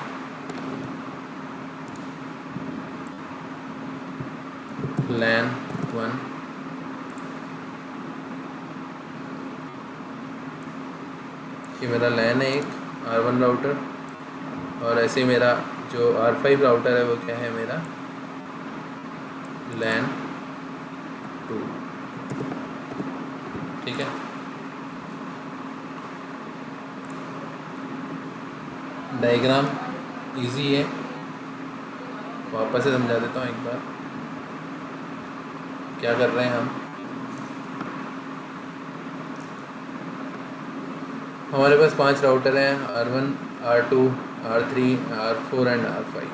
Speaker 1: LAN 1, ये मेरा LAN है एक R1 राउटर। और ऐसे मेरा जो R5 राउटर है वो क्या है, मेरा LAN 2, ठीक है। डायग्राम इजी है, वापस से समझा देता हूँ एक बार क्या कर रहे हैं हम। हमारे पास 5 राउटर हैं, R1, R2, R3, R4 and R5।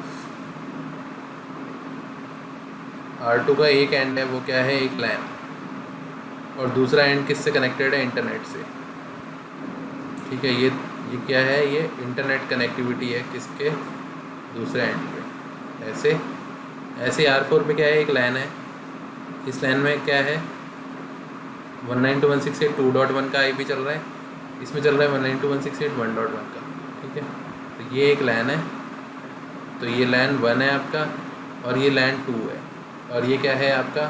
Speaker 1: R2 का एक एंड है वो क्या है, एक LAN, और दूसरा एंड किससे कनेक्टेड है, इंटरनेट से, ठीक है। ये क्या है, ये इंटरनेट कनेक्टिविटी है किसके, दूसरे एंड पे। ऐसे R4 पे क्या है, एक LAN है, इस लैन में क्या है 192.168.2.1 का आईपी चल रहा है, इसमें चल रहा है 192.168.1.1 का। ठीक है, तो ये एक लैन है, तो ये लैन 1 है आपका और ये लैन 2 है, और ये क्या है आपका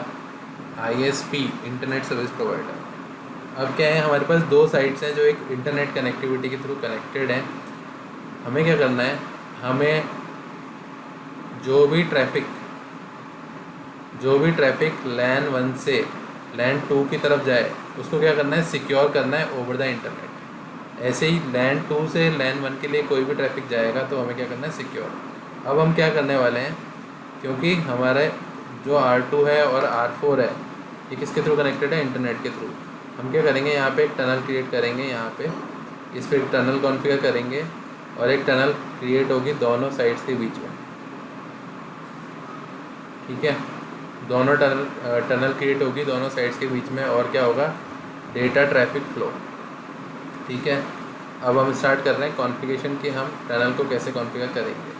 Speaker 1: ISP इंटरनेट सर्विस प्रोवाइडर। अब क्या है हमारे पास दो साइट्स हैं जो एक इंटरनेट कनेक्टिविटी के थ्रू कनेक्टेड हैं। हमें क्या करना है, हमें जो भी ट्रैफिक लैन 1 से लैन 2 की तरफ जाए उसको क्या करना है, सिक्योर करना है ओवर द इंटरनेट। ऐसे ही लैन 2 से लैन 1 के लिए कोई भी ट्रैफिक जाएगा तो हमें क्या करना है, सिक्योर। अब हम क्या करने वाले हैं, क्योंकि हमारे जो R2 है और R4 है ये किसके थ्रू कनेक्टेड है, इंटरनेट के थ्रू। हम क्या करेंगे, यहाँ पे एक टनल क्रिएट करेंगे, यहाँ पे इस पर एक टनल कॉन्फ़िगर करेंगे और एक टनल क्रिएट होगी दोनों साइड्स के बीच में। ठीक है, दोनों टनल क्रिएट होगी दोनों साइड्स के बीच में, और क्या होगा, डेटा ट्रैफिक फ्लो। ठीक है, अब हम स्टार्ट कर रहे हैं कॉन्फ़िगरेशन कि हम टनल को कैसे कॉन्फ़िगर करेंगे।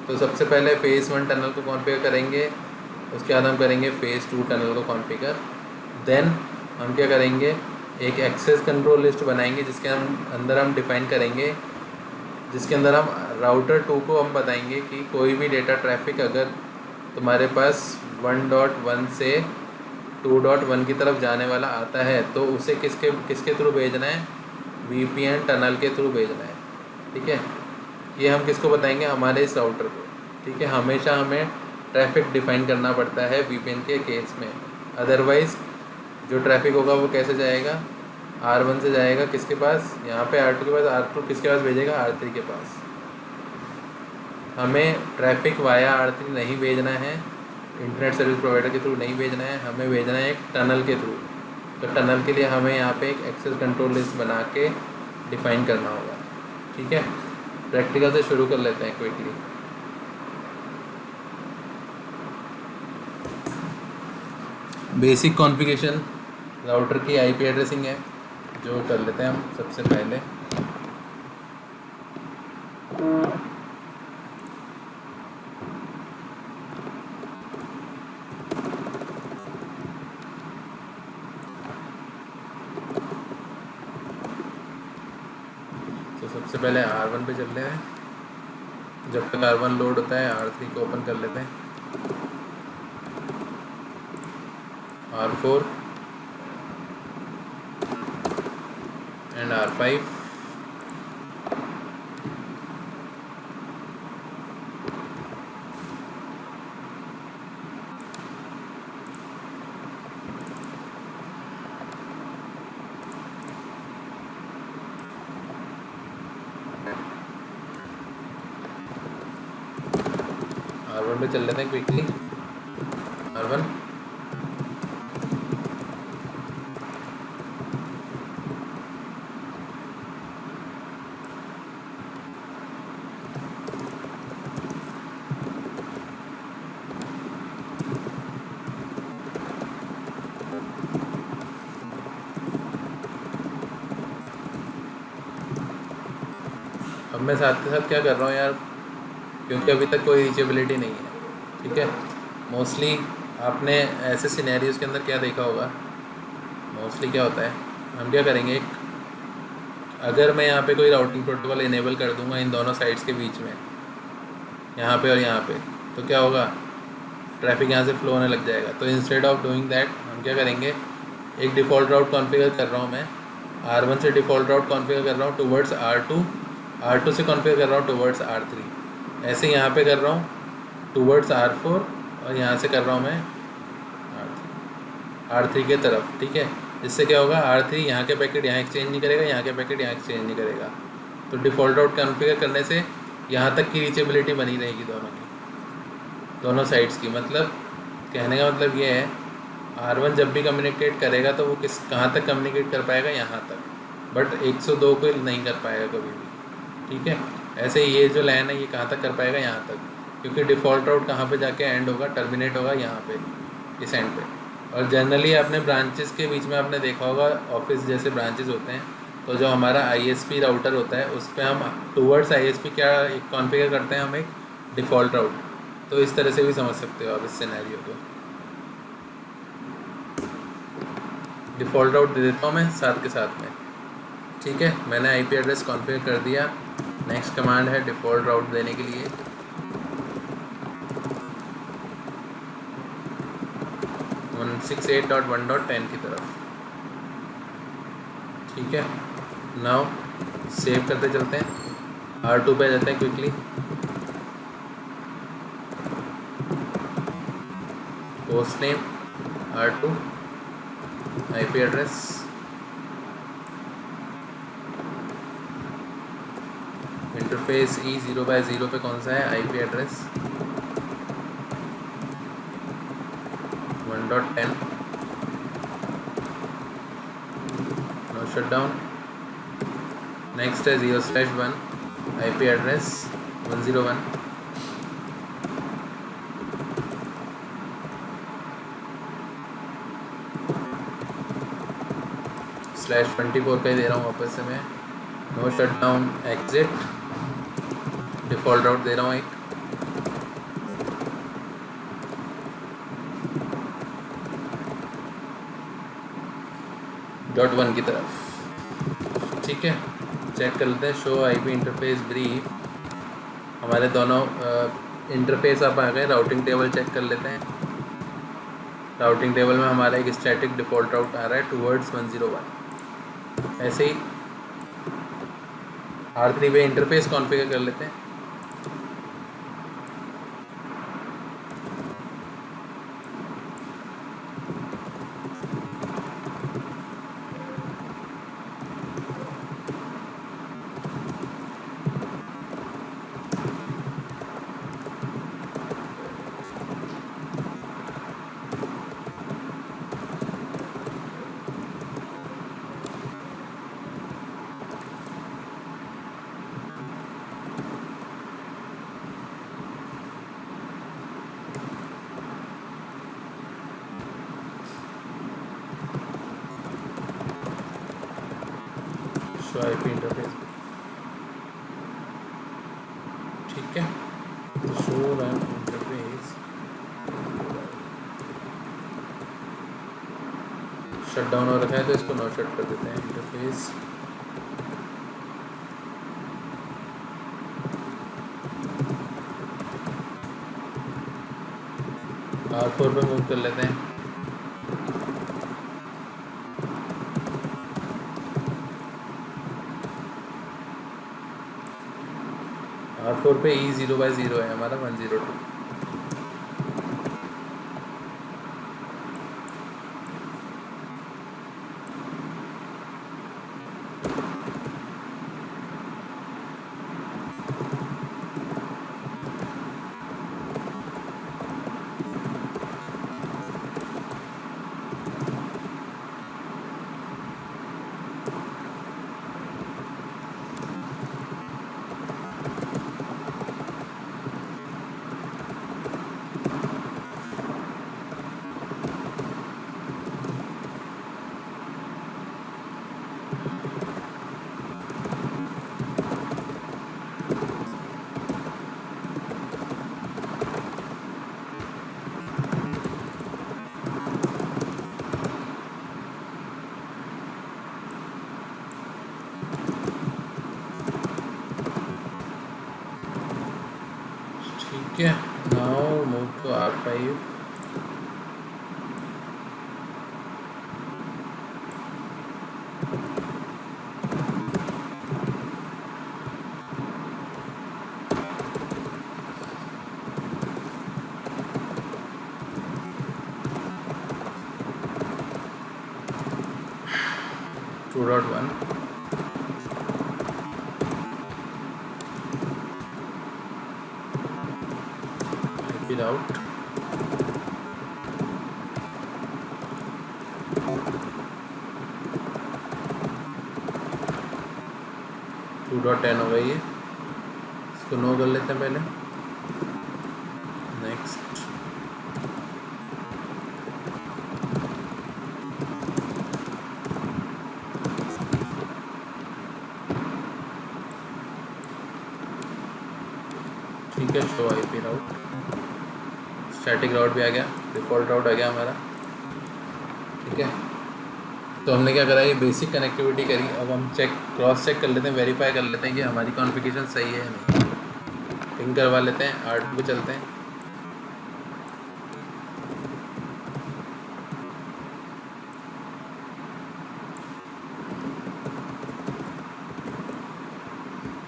Speaker 1: तो सबसे पहले फ़ेज़ 1 टनल को कॉन्फ़िगर करेंगे, उसके बाद हम करेंगे फ़ेज़ 2 टनल को कॉन्फ़िगर। देन हम क्या करेंगे, एक एक्सेस कंट्रोल लिस्ट बनाएंगे जिसके अंदर हम डिफ़ाइन करेंगे, जिसके अंदर हम राउटर 2 को हम बताएंगे कि कोई भी डेटा ट्रैफिक अगर तुम्हारे पास 1.1 से 2.1 की तरफ जाने वाला आता है तो उसे किसके थ्रू भेजना है, VPN टनल के थ्रू भेजना है। ठीक है, ये हम किसको बताएंगे, हमारे इस राउटर को। ठीक है, हमेशा हमें ट्रैफिक डिफ़ाइन करना पड़ता है VPN के केस में, अदरवाइज़ जो ट्रैफिक होगा वो कैसे जाएगा, R1 से जाएगा किसके पास, यहाँ पे R2 के पास, R2 किसके पास भेजेगा, R3 के पास। हमें ट्रैफिक वाया R3 नहीं भेजना है, इंटरनेट सर्विस प्रोवाइडर के थ्रू नहीं भेजना है, हमें भेजना है एक टनल के थ्रू। तो टनल के लिए हमें यहाँ पे एक एक्सेस कंट्रोल लिस्ट बना के डिफ़ाइन करना होगा। ठीक है, प्रैक्टिकल से शुरू कर लेते हैं क्विकली। बेसिक कॉन्फ़िगरेशन राउटर की IP एड्रेसिंग है जो कर लेते हैं हम सबसे पहले। तो सबसे पहले R1 पे चल रहे हैं, जब तक R1 लोड होता है R3 को ओपन कर लेते हैं, R4 एंड R5। R1 पे चल लेते हैं क्विकली। R1 अब मैं साथ के साथ क्या कर रहा हूँ यार, क्योंकि अभी तक कोई रीचेबिलिटी नहीं है। ठीक है, मोस्टली आपने ऐसे सिनेरियोज़ के अंदर क्या देखा होगा, मोस्टली क्या होता है, हम क्या करेंगे, अगर मैं यहाँ पे कोई राउटिंग प्रोटोकॉल इनेबल कर दूँगा इन दोनों साइट्स के बीच में, यहाँ पे और यहाँ पे, तो क्या होगा, ट्रैफिक यहाँ से फ्लो होने लग जाएगा। तो इंस्टेड ऑफ डूइंग दैट हम क्या करेंगे, एक डिफ़ॉल्ट राउट कॉन्फ़िगर कर रहा हूँ मैं, R1 से डिफ़ॉल्ट राउट कॉन्फ़िगर कर रहा हूँ टूवर्ड्स R2, R2 से कॉन्फ़िगर कर रहा हूँ टूवर्ड्स R3, ऐसे यहाँ पे कर रहा हूँ टूवर्ड्स R4, और यहाँ से कर रहा हूँ मैं R3 के तरफ। ठीक है, इससे क्या होगा, R3 यहाँ के पैकेट यहाँ एक्सचेंज नहीं करेगा, यहाँ के पैकेट यहाँ एक्सचेंज नहीं करेगा। तो डिफ़ॉल्ट राउट कॉन्फ़िगर करने से यहाँ तक की रीचेबिलिटी बनी रहेगी दोनों साइड्स की। मतलब कहने का मतलब ये है, R1 जब भी कम्युनिकेट करेगा तो वो कहाँ तक कम्युनिकेट कर पाएगा, यहाँ तक, बट 102 को नहीं कर पाएगा कभी भी। ठीक है, ऐसे ये जो लाइन है ये कहाँ तक कर पाएगा, यहाँ तक, क्योंकि डिफ़ॉल्ट राउट कहाँ पे जाके एंड होगा, टर्मिनेट होगा यहाँ पे, इस एंड पे। और जनरली आपने ब्रांचेस के बीच में आपने देखा होगा, ऑफिस जैसे ब्रांचेस होते हैं, तो जो हमारा ISP राउटर होता है उस पर हम टूवर्ड्स ISP क्या कॉन्फ़िगर करते हैं, हम एक डिफ़ॉल्ट राउट। तो इस तरह से भी समझ सकते हो आप इस सिनेरियो को। डिफ़ॉल्ट राउट दे देता हूँ मैं साथ के साथ में, ठीक है। मैंने आईपी एड्रेस कॉन्फ़िगर कर दिया। नेक्स्ट कमांड है डिफ़ॉल्ट राउट देने के लिए, 168.1.10 की तरफ, ठीक है। नाउ सेव करते चलते हैं, R2 पे जाते हैं quickly, host name R2, IP address interface E0/0 पे कौन सा है, IP address 1.10, no shutdown. Next है 0/1, आईपी एड्रेस 101, /24 का ही दे रहा हूँ वापस से मैं, नो शटडाउन एग्जिट, डिफ़ॉल्ट राउट दे रहा हूँ एक, .1 की तरफ, ठीक है। चेक कर लेते हैं, शो आईपी इंटरफेस ब्रीफ, हमारे दोनों इंटरफेस अब आ गए। राउटिंग टेबल चेक कर लेते हैं, राउटिंग टेबल में हमारा एक स्टैटिक डिफ़ॉल्ट राउट आ रहा है टूवर्ड्स 101। ऐसे ही R3 पे इंटरफेस कॉन्फ़िगर कर लेते हैं, शो आईपी इंटरफेस, ठीक है। तो show run interface shut down हो रखा है, तो इसको नो शट कर देते हैं। इंटरफेस R4 पे मूव कर लेते हैं, R4 पे E0/0 है हमारा 102, ठीक है। Now move to R5,2.1, IP route, two dot 10 हो गई है, इसको नो कर लेते हैं पहले। नेक्स्ट, ठीक है। शो आईपी राउट, स्टैटिक राउट भी आ गया, डिफ़ॉल्ट राउट आ गया हमारा, ठीक है। तो हमने क्या करा, ये बेसिक कनेक्टिविटी करी। अब हम क्रॉस चेक कर लेते हैं, वेरीफाई कर लेते हैं कि हमारी कॉन्फ़िगरेशन सही है या नहीं। पिंग करवा लेते हैं, R2 पे चलते हैं।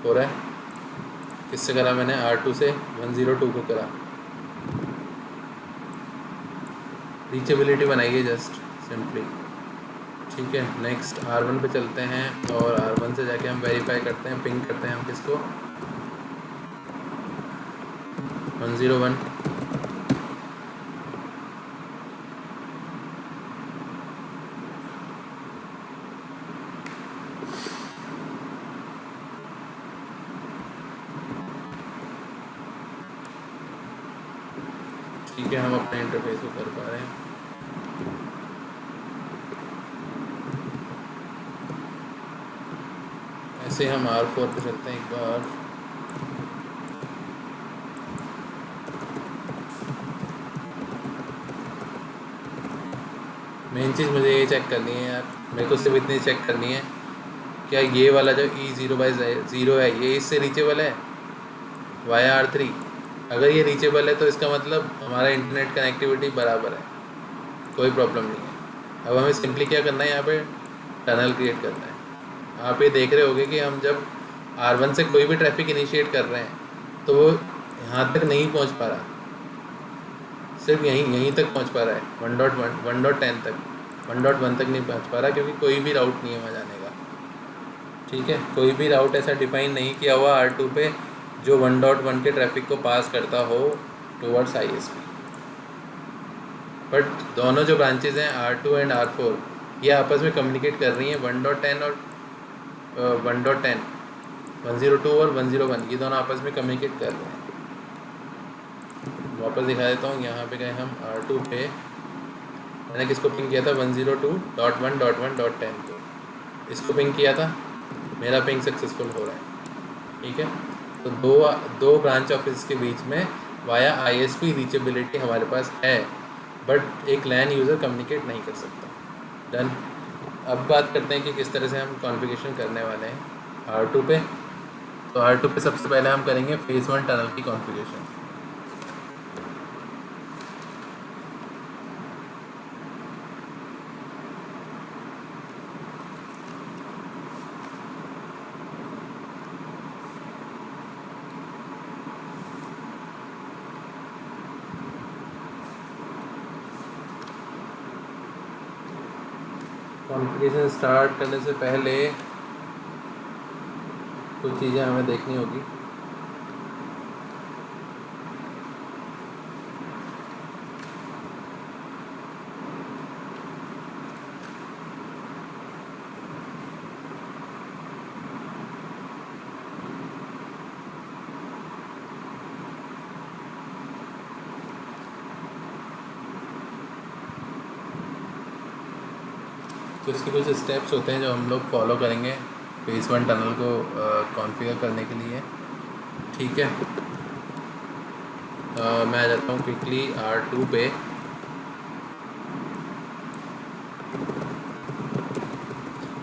Speaker 1: हो रहा है। किससे करा मैंने? R2 से 102 को करा। रीचेबिलिटी बनाइए जस्ट सिंपली। ठीक है, नेक्स्ट R1 पे चलते हैं और R1 से जाके हम वेरीफाई करते हैं, पिंग करते हैं हम किसको, 101। ठीक है, हम अपने इंटरफेस को कर पा रहे हैं। ऐसे हम R4 पे चलते हैं एक बार। मेन चीज़ मुझे ये चेक करनी है यार, मेरे को सिर्फ इतनी चेक करनी है, क्या ये वाला जो E0/0 है ये इससे रीचेबल है वाया R3? अगर ये रीचेबल है तो इसका मतलब हमारा इंटरनेट कनेक्टिविटी बराबर है, कोई प्रॉब्लम नहीं है। अब हमें सिंपली क्या करना है, यहाँ पे टनल क्रिएट करना है। आप ये देख रहे होगे कि हम जब R1 से कोई भी ट्रैफिक इनिशिएट कर रहे हैं तो वो यहाँ तक नहीं पहुँच पा रहा, सिर्फ यहीं तक पहुँच पा रहा है, 1.10 तक, 1.1 तक नहीं पहुँच पा रहा, क्योंकि कोई भी राउट नहीं है वहाँ जाने का। ठीक है, कोई भी राउट ऐसा डिफाइन नहीं किया हुआ R2 पे जो 1.1 के ट्रैफिक को पास करता हो टुवर्ड्स ISP। बट दोनों जो ब्रांचेज हैं R2 एंड R4 ये आपस में कम्युनिकेट कर रही हैं 1.10 और 1.10, 102 और 101, ये दोनों आपस में कम्युनिकेट कर रहे हैं। वापस दिखा देता हूँ, यहाँ पे गए हम R2 पे, मैंने किसको पिंग किया था, 102.1.1.10 को, इसको पिंग किया था, मेरा पिंग सक्सेसफुल हो रहा है। ठीक है, तो दो ब्रांच ऑफिस के बीच में वाया ISP रीचेबिलिटी हमारे पास है, बट एक लैन यूज़र कम्युनिकेट नहीं कर सकता। डन। अब बात करते हैं कि किस तरह से हम कॉन्फ़िगरेशन करने वाले हैं R2 पे। तो R2 पे सबसे पहले हम करेंगे फेज़ 1 टनल की कॉन्फ़िगरेशन। कॉन्फ़िगरेशन स्टार्ट करने से पहले कुछ चीज़ें हमें देखनी होगी। तो इसके कुछ स्टेप्स होते हैं जो हम लोग फॉलो करेंगे फेज़ 1 टनल को कॉन्फ़िगर करने के लिए। ठीक है, मैं आ जाता हूँ क्विकली R2 पे।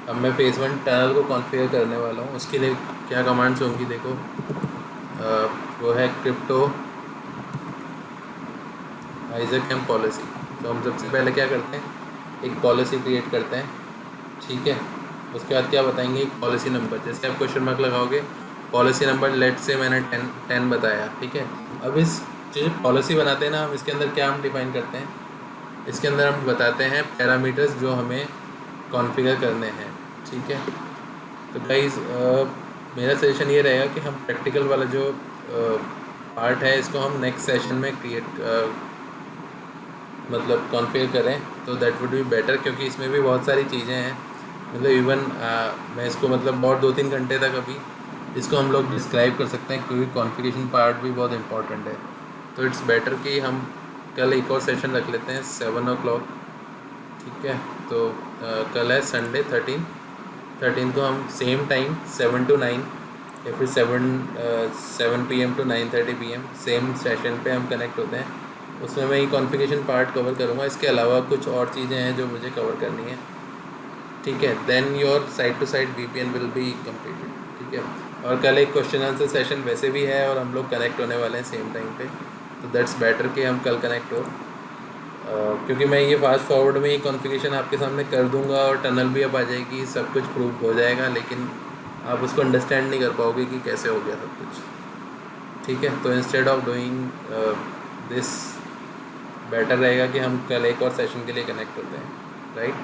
Speaker 1: अब मैं फेज़ 1 टनल को कॉन्फ़िगर करने वाला हूँ। उसके लिए क्या कमांड्स होंगी देखो, वो है crypto ISACM पॉलिसी। तो हम सबसे पहले क्या करते हैं, एक पॉलिसी क्रिएट करते हैं। ठीक है, उसके बाद क्या बताएंगे, एक पॉलिसी नंबर, जैसे आप क्वेश्चन मार्क लगाओगे, पॉलिसी नंबर लेट से मैंने 10 बताया। ठीक है, अब इस जो पॉलिसी बनाते हैं ना हम, इसके अंदर क्या हम डिफाइन करते हैं, इसके अंदर हम बताते हैं पैरामीटर्स जो हमें कॉन्फ़िगर करने हैं। ठीक है, तो गाइस मेरा सजेशन ये रहेगा कि हम प्रैक्टिकल वाला जो पार्ट है इसको हम नेक्स्ट सेशन में मतलब कॉन्फ़िगर करें, तो दैट वुड बी बेटर, क्योंकि इसमें भी बहुत सारी चीज़ें हैं। मतलब इवन मैं इसको मतलब बहुत 2-3 घंटे तक अभी इसको हम लोग डिस्क्राइब कर सकते हैं, क्योंकि कॉन्फ़िगरेशन पार्ट भी बहुत इंपॉर्टेंट है। तो इट्स बेटर कि हम कल एक और सेशन रख लेते हैं 7 o'clock। ठीक है, तो कल है संडे 13 को हम सेम टाइम 7 to 9 या फिर 7 PM to 9:30 PM same session पे हम कनेक्ट होते हैं। उसमें मैं ये कॉन्फ़िगरेशन पार्ट कवर करूँगा, इसके अलावा कुछ और चीज़ें हैं जो मुझे कवर करनी है। ठीक है, then your side to side VPN will be completed, ठीक है। और कल एक क्वेश्चन आंसर सेशन वैसे भी है और हम लोग कनेक्ट होने वाले हैं सेम टाइम पे, तो दैट्स बेटर कि हम कल कनेक्ट हो, क्योंकि मैं ये फास्ट फॉरवर्ड में ही कॉन्फ़िगरेशन आपके सामने कर दूंगा और टनल भी अब आ जाएगी, सब कुछ प्रूव हो जाएगा, लेकिन आप उसको अंडरस्टैंड नहीं कर पाओगे कि कैसे हो गया सब कुछ, ठीक है। तो instead of doing this, better रहेगा कि हम कल एक और सेशन के लिए कनेक्ट होते हैं, राइट।